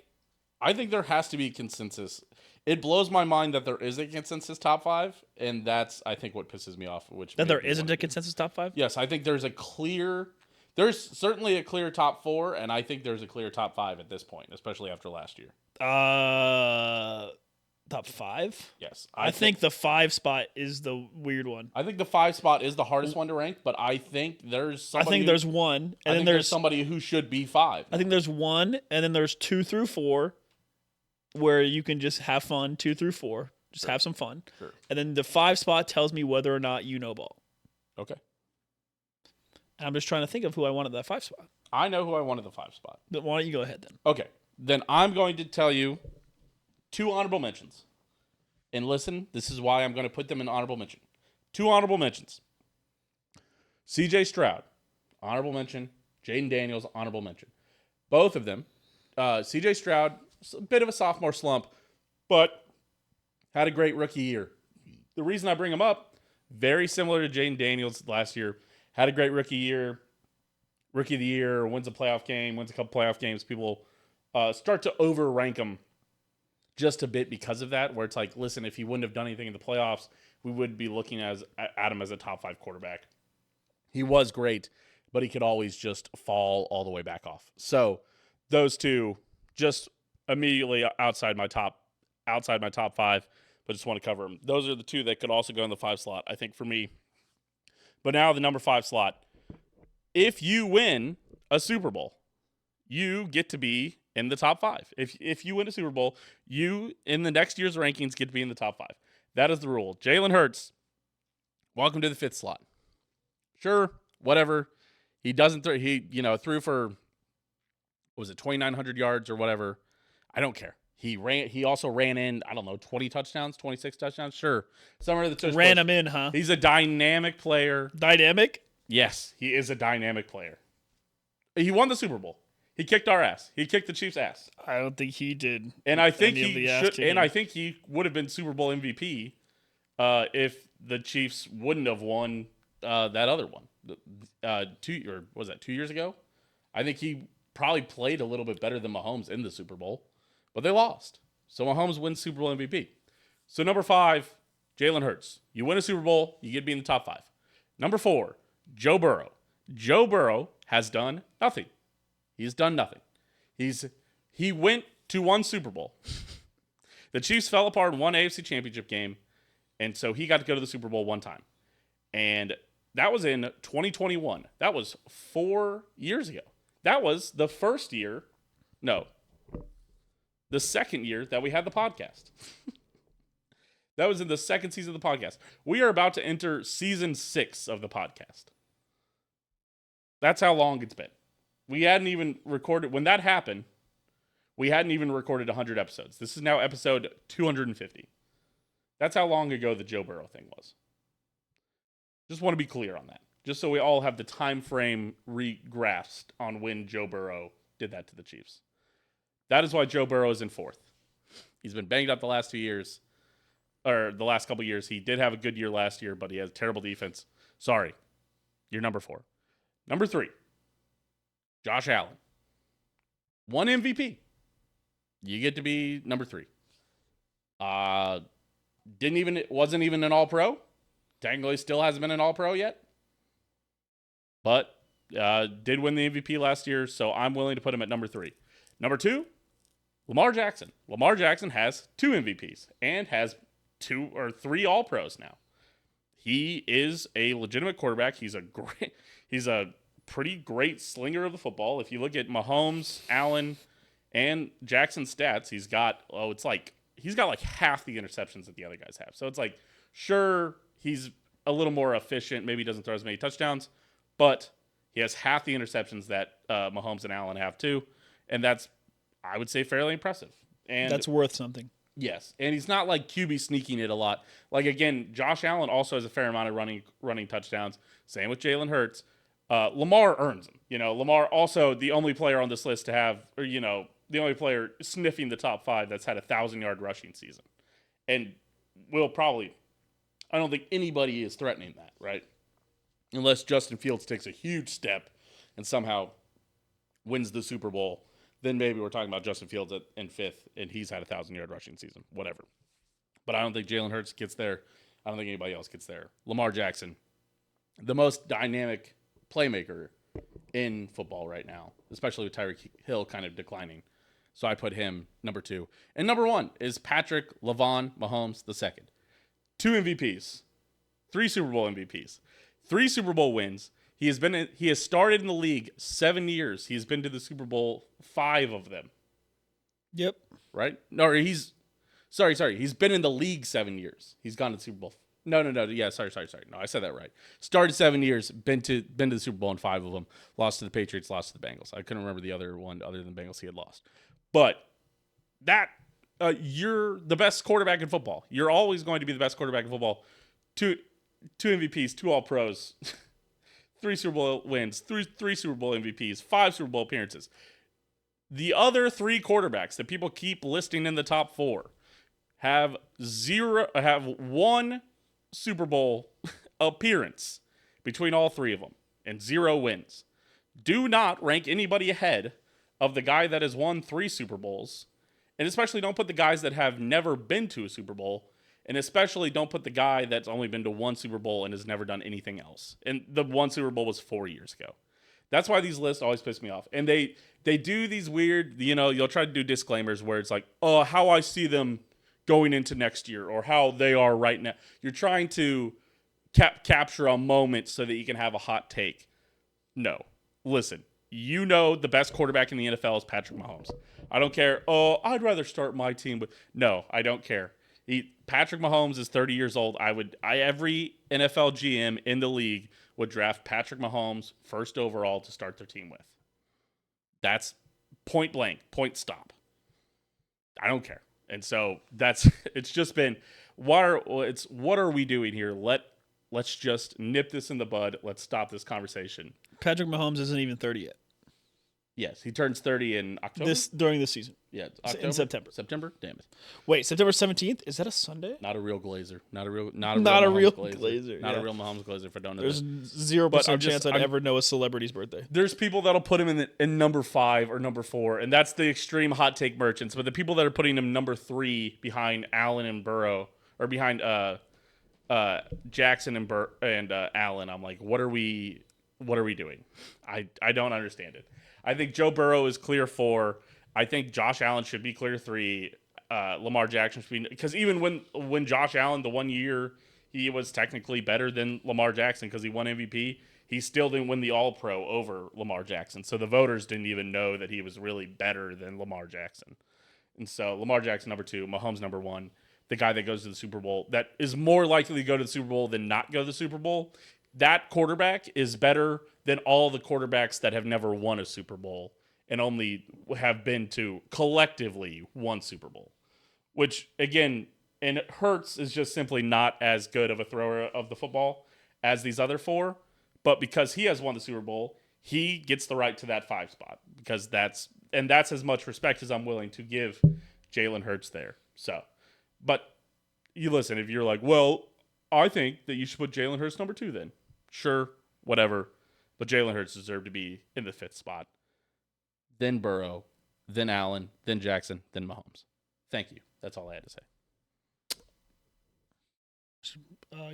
think there has to be consensus. It blows my mind that there is a consensus top 5, and that's, I think, what pisses me off. That there isn't a consensus top 5? Yes, I think there's certainly a clear top 4, and I think there's a clear top 5 at this point, especially after last year. Top 5? Yes. I think the 5 spot is the weird one. I think the 5 spot is the hardest one to rank, but I think there's somebody. I think there's one, and then there's somebody who should be 5. I think there's 1, and then there's 2 through 4, where you can just have fun 2 through 4. Just have some fun. Sure. And then the 5 spot tells me whether or not you know ball. Okay. And I'm just trying to think of who I wanted that 5 spot. I know who I wanted the 5 spot. But why don't you go ahead then? Okay. Then I'm going to tell you 2 honorable mentions. And listen, this is why I'm going to put them in honorable mention. 2 honorable mentions. C.J. Stroud, honorable mention. Jaden Daniels, honorable mention. Both of them. C.J. Stroud, a bit of a sophomore slump, but had a great rookie year. The reason I bring him up, very similar to Jaden Daniels last year. Had a great rookie year. Rookie of the year, wins a playoff game, wins a couple playoff games. People start to overrank him just a bit because of that, where it's like, listen, if he wouldn't have done anything in the playoffs, we would be looking at him as a top 5 quarterback. He was great, but he could always just fall all the way back off. So those 2 just immediately outside my top 5, but just want to cover them. Those are the 2 that could also go in the 5 slot, I think, for me. But now the number 5 slot. If you win a Super Bowl, you get to be in the top 5. If you win a Super Bowl, you, in the next year's rankings, get to be in the top 5. That is the rule. Jalen Hurts, welcome to the 5th slot. Sure, whatever. He doesn't throw. He threw for, was it 2,900 yards or whatever? I don't care. He also ran in, I don't know, 20 touchdowns, 26 touchdowns. Sure, somewhere in the ran him in, huh? He's a dynamic player. Dynamic? Yes, he is a dynamic player. He won the Super Bowl. He kicked our ass. He kicked the Chiefs' ass. I don't think he did. And I think he should. And I think he would have been Super Bowl MVP if the Chiefs wouldn't have won that other one. 2 years ago? I think he probably played a little bit better than Mahomes in the Super Bowl, but they lost. So Mahomes wins Super Bowl MVP. So number 5, Jalen Hurts. You win a Super Bowl, you get to be in the top 5. Number 4, Joe Burrow. Joe Burrow has done nothing. He's done nothing. He went to 1 Super Bowl. The Chiefs fell apart in 1 AFC Championship game, and so he got to go to the Super Bowl 1 time. And that was in 2021. That was 4 years ago. That was the first year, no, the second year that we had the podcast. That was in the second season of the podcast. We are about to enter season 6 of the podcast. That's how long it's been. We hadn't even recorded, when that happened, we hadn't even recorded 100 episodes. This is now episode 250. That's how long ago the Joe Burrow thing was. Just want to be clear on that. Just so we all have the time frame re-grasped on when Joe Burrow did that to the Chiefs. That is why Joe Burrow is in 4th. He's been banged up the last 2 years, or the last couple years. He did have a good year last year, but he has terrible defense. Sorry. You're number 4. Number 3. Josh Allen. 1 MVP. You get to be number 3. Wasn't even an All-Pro. Technically still hasn't been an All-Pro yet. But did win the MVP last year, so I'm willing to put him at number 3. Number 2, Lamar Jackson. Lamar Jackson has 2 MVPs and has 2 or 3 All-Pros now. He is a legitimate quarterback. He's a pretty great slinger of the football. If you look at Mahomes, Allen, and Jackson's stats, he's got like half the interceptions that the other guys have. So it's like, sure, he's a little more efficient. Maybe he doesn't throw as many touchdowns, but he has half the interceptions that Mahomes and Allen have too. And that's, I would say, fairly impressive. And that's worth something. Yes. And he's not like QB sneaking it a lot. Like, again, Josh Allen also has a fair amount of running touchdowns. Same with Jalen Hurts. Lamar earns them. Lamar also the only player on this list to have, or, the only player sniffing the top 5 that's had a 1,000-yard rushing season. And I don't think anybody is threatening that, right? Unless Justin Fields takes a huge step and somehow wins the Super Bowl, then maybe we're talking about Justin Fields in 5th, and he's had a 1,000-yard rushing season, whatever. But I don't think Jalen Hurts gets there. I don't think anybody else gets there. Lamar Jackson, the most dynamic playmaker in football right now, especially with Tyreek Hill kind of declining. So I put him number 2. And number 1 is Patrick LaVon Mahomes II. 2 MVPs, 3 Super Bowl MVPs, 3 Super Bowl wins. He has started in the league 7 years. He's been to the Super Bowl 5 of them. Yep. Right? No, Sorry. He's been in the league 7 years. He's gone to the Super Bowl. No. Yeah, sorry. No, I said that right. Started 7 years, been to the Super Bowl in 5 of them. Lost to the Patriots, lost to the Bengals. I couldn't remember the other one other than the Bengals he had lost. But that you're the best quarterback in football. You're always going to be the best quarterback in football. Two MVPs, 2 All-Pros, 3 Super Bowl wins, three Super Bowl MVPs, 5 Super Bowl appearances. The other 3 quarterbacks that people keep listing in the top 4 have 1 Super Bowl appearance between all 3 of them and 0 wins. Do not rank anybody ahead of the guy that has won 3 Super Bowls, and especially don't put the guys that have never been to a Super Bowl, and especially don't put the guy that's only been to 1 Super Bowl and has never done anything else. And the 1 Super Bowl was 4 years ago. That's why these lists always piss me off. And they do these weird, you'll try to do disclaimers where it's like, oh, how I see them going into next year or how they are right now. You're trying to capture a moment so that you can have a hot take. No. Listen, the best quarterback in the NFL is Patrick Mahomes. I don't care. Oh, I'd rather start my team. But no, I don't care. Patrick Mahomes is 30 years old. Every NFL GM in the league would draft Patrick Mahomes first overall to start their team with. That's point blank, point stop. I don't care. And so it's just been, what are we doing here? Let's just nip this in the bud. Let's stop this conversation. Patrick Mahomes isn't even 30 yet. Yes, he turns 30 in October. During this season. Yeah, October? In September. September? Damn it. Wait, September 17th? Is that a Sunday? Not a real Glazer. Not a real Glazer. Not a real Mahomes Glazer if I don't know. There's 0% chance I'd ever know a celebrity's birthday. There's people that'll put him in number 5 or number 4, and that's the extreme hot take merchants. But the people that are putting him number 3 behind Allen and Burrow, or behind Jackson and Allen, I'm like, what are we doing? I don't understand it. I think Joe Burrow is clear 4. I think Josh Allen should be clear 3. Lamar Jackson should be, because even when Josh Allen, the 1 year he was technically better than Lamar Jackson because he won MVP, he still didn't win the All-Pro over Lamar Jackson. So the voters didn't even know that he was really better than Lamar Jackson. And so Lamar Jackson number 2, Mahomes number 1, the guy that goes to the Super Bowl, that is more likely to go to the Super Bowl than not go to the Super Bowl. That quarterback is better than all the quarterbacks that have never won a Super Bowl and only have been to collectively 1 Super Bowl. Which, again, and Hurts is just simply not as good of a thrower of the football as these other 4. But because he has won the Super Bowl, he gets the right to that 5 spot. Because that's as much respect as I'm willing to give Jalen Hurts there. So, but you listen, if you're like, well, I think that you should put Jalen Hurts number 2 then. Sure, whatever. But Jalen Hurts deserved to be in the 5th spot. Then Burrow, then Allen, then Jackson, then Mahomes. Thank you. That's all I had to say.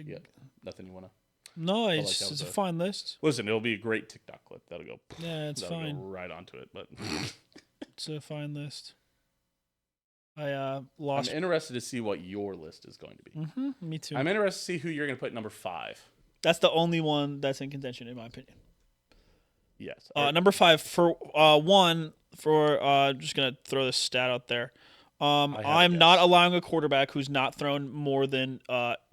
Yeah, nothing you want to... No, it's a fine list. Listen, it'll be a great TikTok clip. That'll go... Yeah, it's fine. Go right onto it, but... It's a fine list. I'm interested to see what your list is going to be. Mm-hmm, me too. I'm interested to see who you're going to put number 5. That's the only one that's in contention, in my opinion. Yes. Number 5 for just gonna throw this stat out there. I'm not allowing a quarterback who's not thrown more than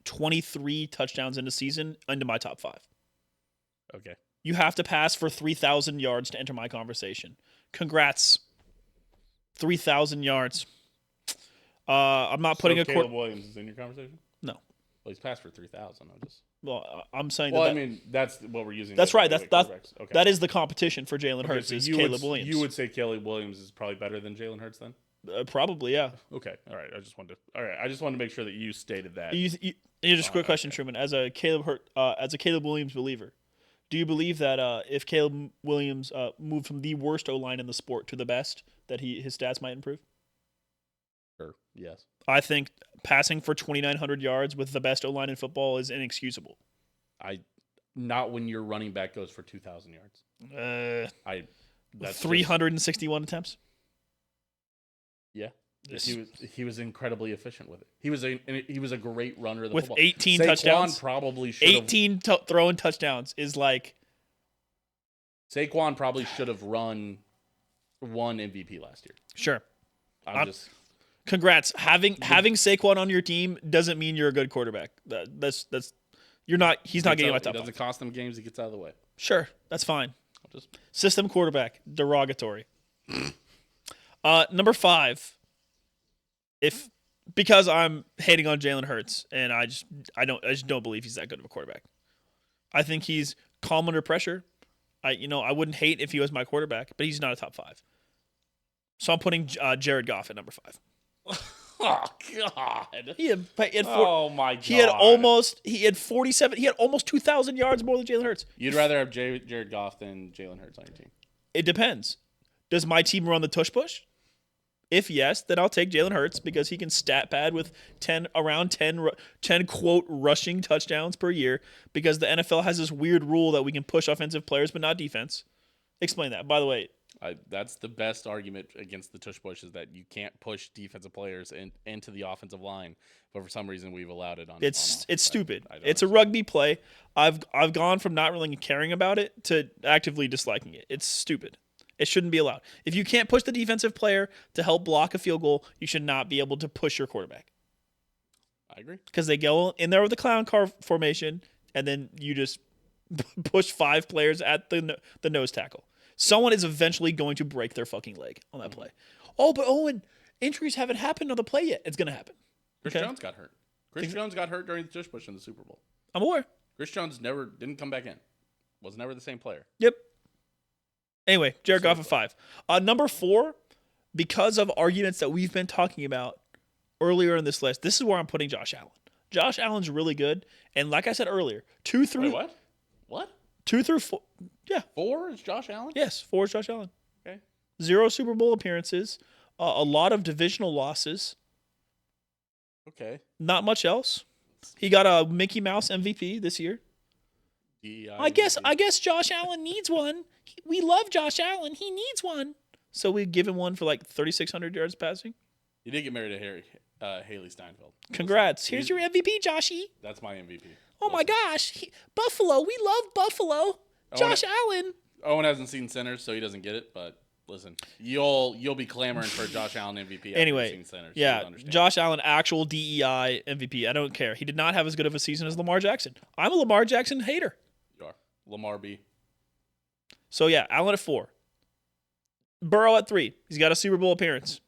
23 touchdowns in a season into my top 5. Okay. You have to pass for 3,000 yards to enter my conversation. Congrats. 3,000 yards. I'm not putting a Caleb Williams is in your conversation? No. Well, he's passed for 3,000. I'm saying I mean, that's what we're using. That's right. Okay. That is the competition for Jalen Hurts. So is Caleb Williams. You would say Caleb Williams is probably better than Jalen Hurts then? Probably, yeah. Okay. All right. I just wanted to make sure that you stated that. Just a quick question, Truman. As a Caleb Williams believer, do you believe that if Caleb Williams moved from the worst O-line in the sport to the best, that his stats might improve? Sure. Yes. I think passing for 2,900 yards with the best O-line in football is inexcusable. Not when your running back goes for 2,000 yards. That's 361 attempts. Yeah. He was incredibly efficient with it. He was a great runner of the with football. 18 Saquon touchdowns. Probably should 18 throwing touchdowns is like. Saquon probably should have won MVP last year. Sure. Congrats. Having Saquon on your team doesn't mean you're a good quarterback. That's you're not. He's not getting my top It doesn't 5. cost them games. He gets out of the way. Sure, that's fine. Just System quarterback, derogatory. Number 5. Because I'm hating on Jalen Hurts, and I just don't believe he's that good of a quarterback. I think he's calm under pressure. I wouldn't hate if he was my quarterback, but he's not a top 5. So I'm putting Jared Goff at number 5. oh God! Oh my God! He had 47. He had almost 2,000 yards more than Jalen Hurts. You'd rather have Jared Goff than Jalen Hurts on your team? It depends. Does my team run the tush push? If yes, then I'll take Jalen Hurts because he can stat pad with 10 quote rushing touchdowns per year because the NFL has this weird rule that we can push offensive players but not defense. Explain that. By the way, that's the best argument against the tush push is that you can't push defensive players into the offensive line, but for some reason we've allowed it on. It's stupid. It's a rugby play. I've gone from not really caring about it to actively disliking it. It's stupid. It shouldn't be allowed. If you can't push the defensive player to help block a field goal, you should not be able to push your quarterback. I agree. Because they go in there with the clown car formation, and then you just push 5 players at the nose tackle. Someone is eventually going to break their fucking leg on that play. Oh, but Owen, injuries haven't happened on the play yet. It's going to happen. Chris Jones got hurt. Jones got hurt during the tush push in the Super Bowl. I'm aware. Chris Jones didn't come back in. Was never the same player. Yep. Anyway, Jared Goff at 5. Number 4, because of arguments that we've been talking about earlier in this list, this is where I'm putting Josh Allen. Josh Allen's really good, and like I said earlier, 2 through... Wait, what? 2 through 4... Yeah. 4 is Josh Allen? Yes, 4 is Josh Allen. Okay. 0 Super Bowl appearances, a lot of divisional losses. Okay. Not much else. He got a Mickey Mouse MVP this year. I guess Josh Allen needs one. We love Josh Allen. He needs one. So we give him one for like 3,600 yards passing. He did get married to Haley Steinfeld. Congrats. Here's your MVP, Joshy. That's my MVP. Oh my gosh. Buffalo. We love Buffalo. Josh Allen. Owen hasn't seen Sinners, so he doesn't get it, but listen, you'll be clamoring for Josh Allen MVP anyway, after you've seen Sinners. Yeah, Josh Allen, actual DEI MVP. I don't care. He did not have as good of a season as Lamar Jackson. I'm a Lamar Jackson hater. You are. Lamar B. So yeah, Allen at 4. Burrow at 3. He's got a Super Bowl appearance.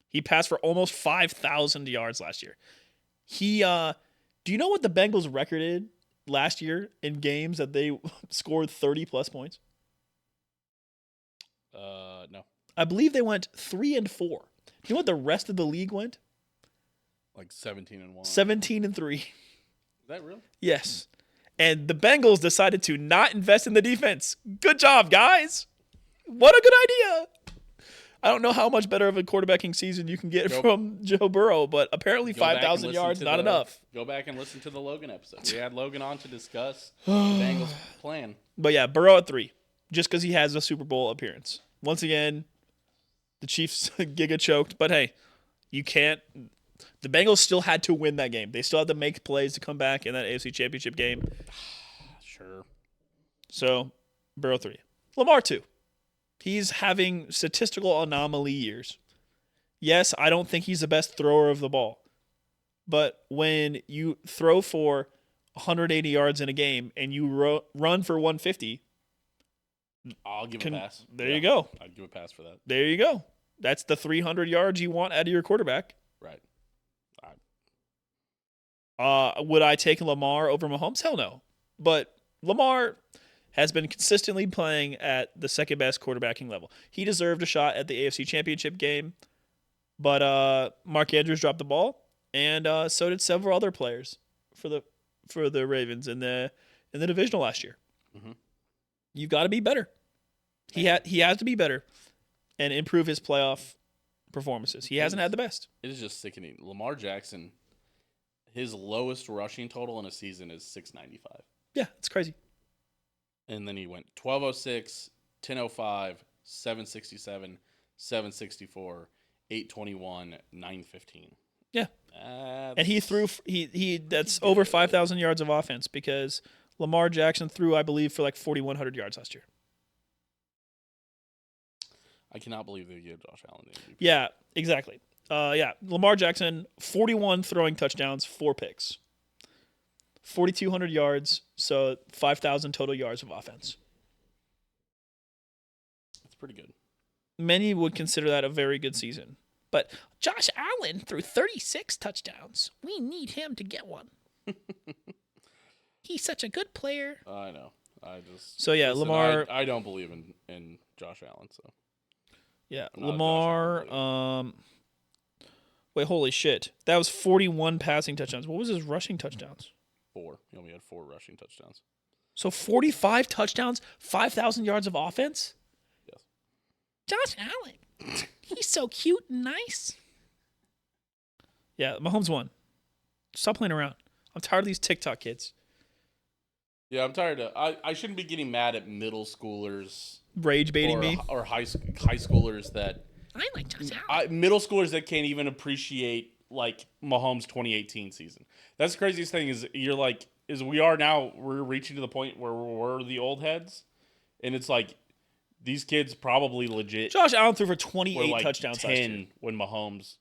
He passed for almost 5,000 yards last year. Do you know what the Bengals recorded last year in games that they scored 30-plus points? No. I believe they went 3-4. Do you know what the rest of the league went? Like 17-1. 17-3. Is that real? Yes. And the Bengals decided to not invest in the defense. Good job, guys. What a good idea. I don't know how much better of a quarterbacking season you can get from Joe Burrow, but apparently 5,000 yards, not enough. Go back and listen to the Logan episode. We had Logan on to discuss the Bengals plan. But yeah, Burrow at 3, just because he has a Super Bowl appearance. Once again, the Chiefs giga choked, but hey, you can't. The Bengals still had to win that game. They still had to make plays to come back in that AFC Championship game. Sure. So, Burrow 3. Lamar 2. He's having statistical anomaly years. Yes, I don't think he's the best thrower of the ball. But when you throw for 180 yards in a game and you run for 150, I'll give a pass. There you go. I'd give a pass for that. There you go. That's the 300 yards you want out of your quarterback. Right. Would I take Lamar over Mahomes? Hell no. But Lamar has been consistently playing at the second best quarterbacking level. He deserved a shot at the AFC Championship game, but Mark Andrews dropped the ball, and so did several other players for the Ravens in the divisional last year. Mm-hmm. You've got to be better. He has to be better and improve his playoff performances. He hasn't had the best. It is just sickening. Lamar Jackson, his lowest rushing total in a season is 695. Yeah, it's crazy. And then he went 1206, 1005, 767, 764, 821, 915. Yeah. And he threw that's over 5,000 yards of offense because Lamar Jackson threw, I believe, for like 4,100 yards last year. I cannot believe they gave Josh Allen the MVP. Yeah, exactly. Lamar Jackson, 41 throwing touchdowns, 4 picks. 4,200 yards, so 5,000 total yards of offense. That's pretty good. Many would consider that a very good season. But Josh Allen threw 36 touchdowns. We need him to get one. He's such a good player. I know. Lamar. I don't believe in Josh Allen. So yeah, Lamar. Wait, holy shit! That was 41 passing touchdowns. What was his rushing touchdowns? 4. He only had 4 rushing touchdowns. So 45 touchdowns, 5,000 yards of offense. Yes. Josh Allen. He's so cute and nice. Yeah, Mahomes won. Stop playing around. I'm tired of these TikTok kids. Yeah, I'm tired of. I shouldn't be getting mad at middle schoolers, rage baiting me, or high schoolers that. I like Josh Allen. Middle schoolers that can't even appreciate like Mahomes' 2018 season. That's the craziest thing we're reaching to the point where we're the old heads, and it's like these kids probably legit. Josh Allen threw for 28 like touchdowns 10 last year when Mahomes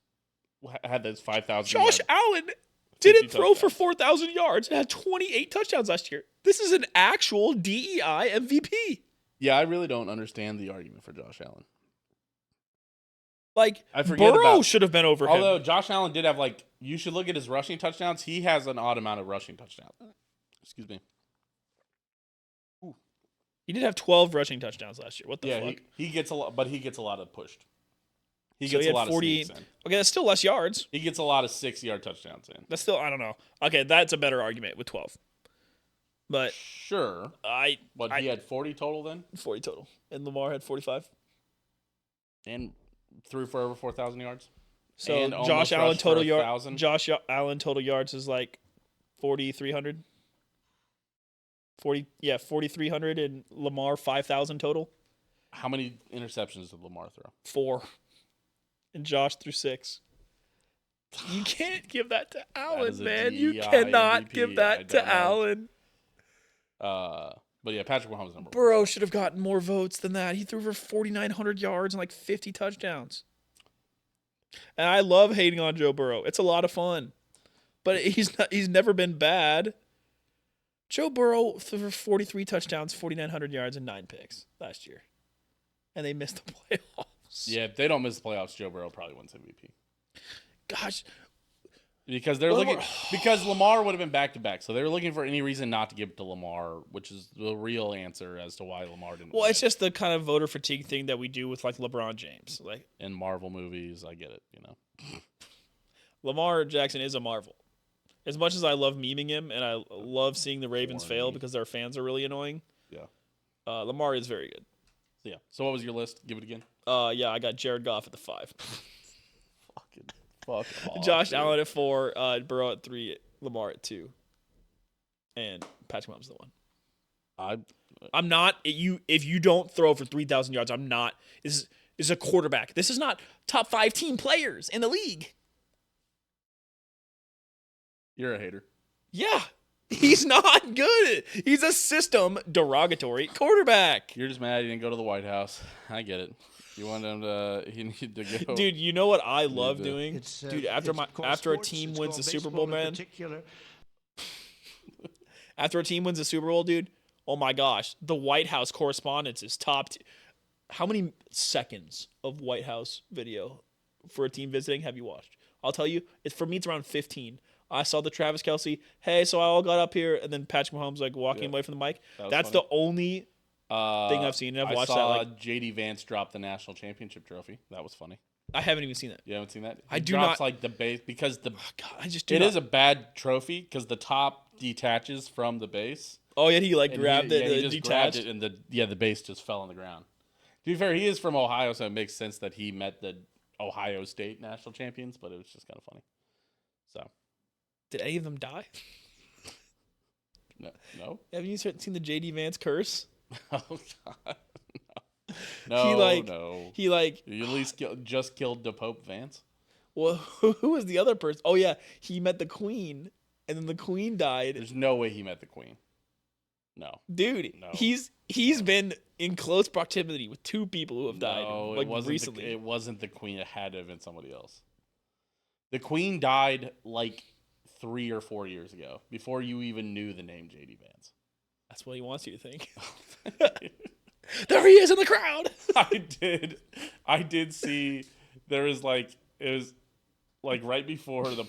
had those 5,000. Josh Allen didn't throw for 4,000 yards and had 28 touchdowns last year. This is an actual DEI MVP. Yeah, I really don't understand the argument for Josh Allen. Like, Burrow should have been over him. Although Josh Allen did have, you should look at his rushing touchdowns. He has an odd amount of rushing touchdowns. Excuse me. Ooh. He did have 12 rushing touchdowns last year. What the fuck? He gets a lot, but he gets a lot of pushed. He gets a lot of sneaks in. Okay, that's still less yards. He gets a lot of 6-yard touchdowns in. That's still, I don't know. Okay, that's a better argument with 12. But sure. He had 40 total then? 40 total. And Lamar had 45. And threw for over 4,000 yards. So Josh Allen total yards is like 4,300. 4,300 and Lamar 5,000 total. How many interceptions did Lamar throw? 4. And Josh threw 6. You can't give that to Allen, man. You cannot MVP. give that to Allen. But yeah, Patrick Mahomes number 1. Burrow should have gotten more votes than that. He threw for 4,900 yards and like 50 touchdowns. And I love hating on Joe Burrow. It's a lot of fun. But he's never been bad. Joe Burrow threw for 43 touchdowns, 4,900 yards, and 9 picks last year. And they missed the playoffs. Yeah, if they don't miss the playoffs, Joe Burrow probably wins MVP. Gosh. Because because Lamar would have been back-to-back. So they were looking for any reason not to give it to Lamar, which is the real answer as to why Lamar didn't win. It's just the kind of voter fatigue thing that we do with like LeBron James. Like in Marvel movies, I get it, Lamar Jackson is a Marvel. As much as I love memeing him and I love seeing the Ravens fail because their fans are really annoying. Yeah. Lamar is very good. Yeah. So what was your list? Give it again. I got Jared Goff at the 5. Fuck off, Josh Allen at 4, Burrow at 3, Lamar at 2, and Patrick Mahomes the 1. I'm not. If you don't throw for 3,000 yards, I'm not. This is a quarterback. This is not top 5 team players in the league. You're a hater. Yeah, he's not good. He's a system derogatory quarterback. You're just mad he didn't go to the White House. I get it. You want him to? He need to go. Dude, you know what I love doing? Dude, after a team wins the Super Bowl, man. After a team wins the Super Bowl, dude. Oh my gosh, the White House correspondence is top. How many seconds of White House video for a team visiting have you watched? I'll tell you, for me, it's around 15. I saw the Travis Kelce. Hey, so I all got up here, and then Patrick Mahomes like walking away from the mic. That's funny. The only thing I've seen. And I've watched I saw JD Vance drop the national championship trophy. That was funny. I haven't even seen that. You haven't seen that? I do not. Like the base because the. Oh God, I just do. It is a bad trophy because the top detaches from the base. Oh yeah, he like grabbed it. He just grabbed it, and the base just fell on the ground. To be fair, he is from Ohio, so it makes sense that he met the Ohio State national champions. But it was just kind of funny. So. Did any of them die? No. Have you seen the JD Vance curse? Oh God, no. He like you at least just killed the Pope Vance. Well, who was the other person? Oh yeah, he met the Queen, and then the Queen died. There's no way he met the Queen. No, dude, no. He's been in close proximity with 2 people who have died it wasn't recently. It wasn't the Queen. It had to have been somebody else. The Queen died like 3 or 4 years ago before you even knew the name JD Vance. That's what he wants you to think. There he is in the crowd. I did see there was like it was like right before the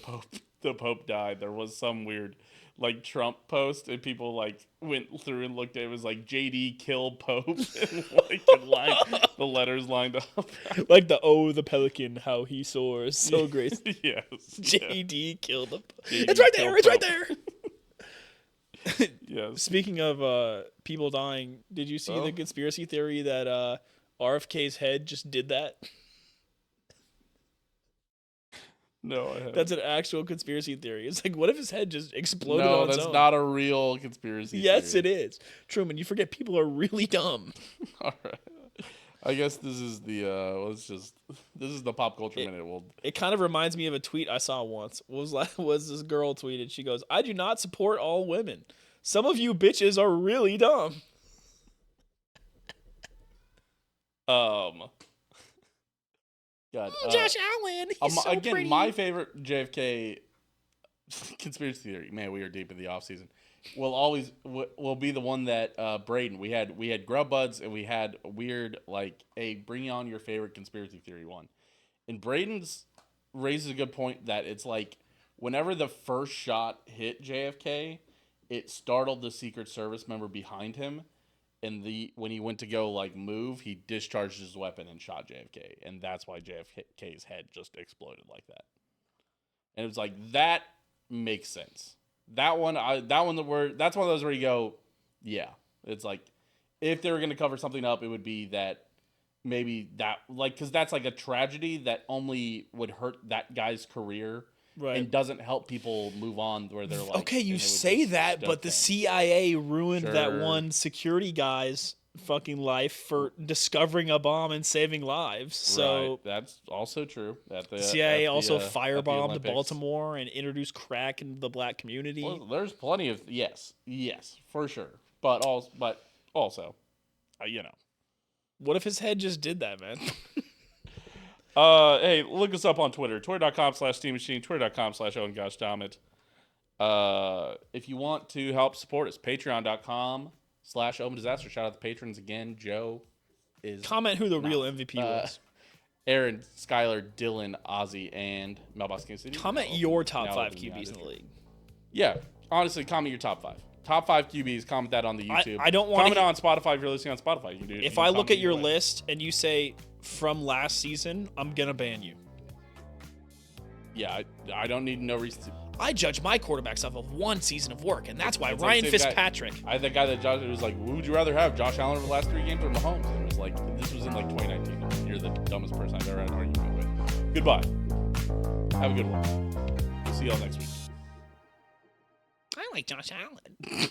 Pope died, there was some weird like Trump post and people like went through and looked at it. It was like JD kill Pope and like the letters lined up. Like the Pelican, how he soars so great. Yes. JD killed the JD It's right there. kill It's right Pope. there. Yes. Speaking of people dying, did you see the conspiracy theory that RFK's head just did that? No, I haven't. That's an actual conspiracy theory. It's like, what if his head just exploded No, on its that's own? not a real conspiracy Yes, theory. it is. Truman, you forget people are really dumb. All right. I guess this is the this is the pop culture minute. It kind of reminds me of a tweet I saw once. Was this girl tweeted? She goes, "I do not support all women. Some of you bitches are really dumb." God, Josh Allen, he's so again, pretty. my favorite JFK conspiracy theory. Man, we are deep in the off season. Will be the one that Braden. We had Grub Buds and we had weird like a bring on your favorite conspiracy theory one. And Braden's raises a good point that it's like whenever the first shot hit JFK, it startled the Secret Service member behind him. And when he went to go like move, he discharged his weapon and shot JFK, and that's why JFK's head just exploded like that. And it was like that makes sense. That's one of those where you go, yeah. It's like if they were going to cover something up, it would be that maybe that like because that's like a tragedy that only would hurt that guy's career. Right. And doesn't help people move on where they're like... Okay, you say that, but the CIA ruined that one security guy's fucking life for discovering a bomb and saving lives. So right. That's also true. The CIA also firebombed Baltimore and introduced crack into the black community. Well, there's plenty of... Yes, for sure. But also, you know. What if his head just did that, man? Hey, look us up on Twitter. Twitter.com/Steam Machine. Twitter.com/Owen Gosh Damn It. If you want to help support us, Patreon.com/Owen Disaster. Shout out the patrons again. Joe is... Comment who the real MVP was. Aaron, Skylar, Dylan, Ozzy, and Mailbox King City. Comment your top 5 QBs in the league. Yeah, honestly, comment your top 5. Top 5 QBs, comment that on the YouTube. I don't want to... Comment on Spotify if you're listening on Spotify. You can do it. If I look at your list and you say... from last season, I'm gonna ban you. Yeah, I don't need no reason to... I judge my quarterbacks off of one season of work, and that's why Ryan Fitzpatrick... I had that guy that Josh was like, who would you rather have, Josh Allen over the last 3 games or Mahomes? And it was like, this was in like 2019. You're the dumbest person I've ever had an argument with. Goodbye. Have a good one. See y'all next week. I like Josh Allen.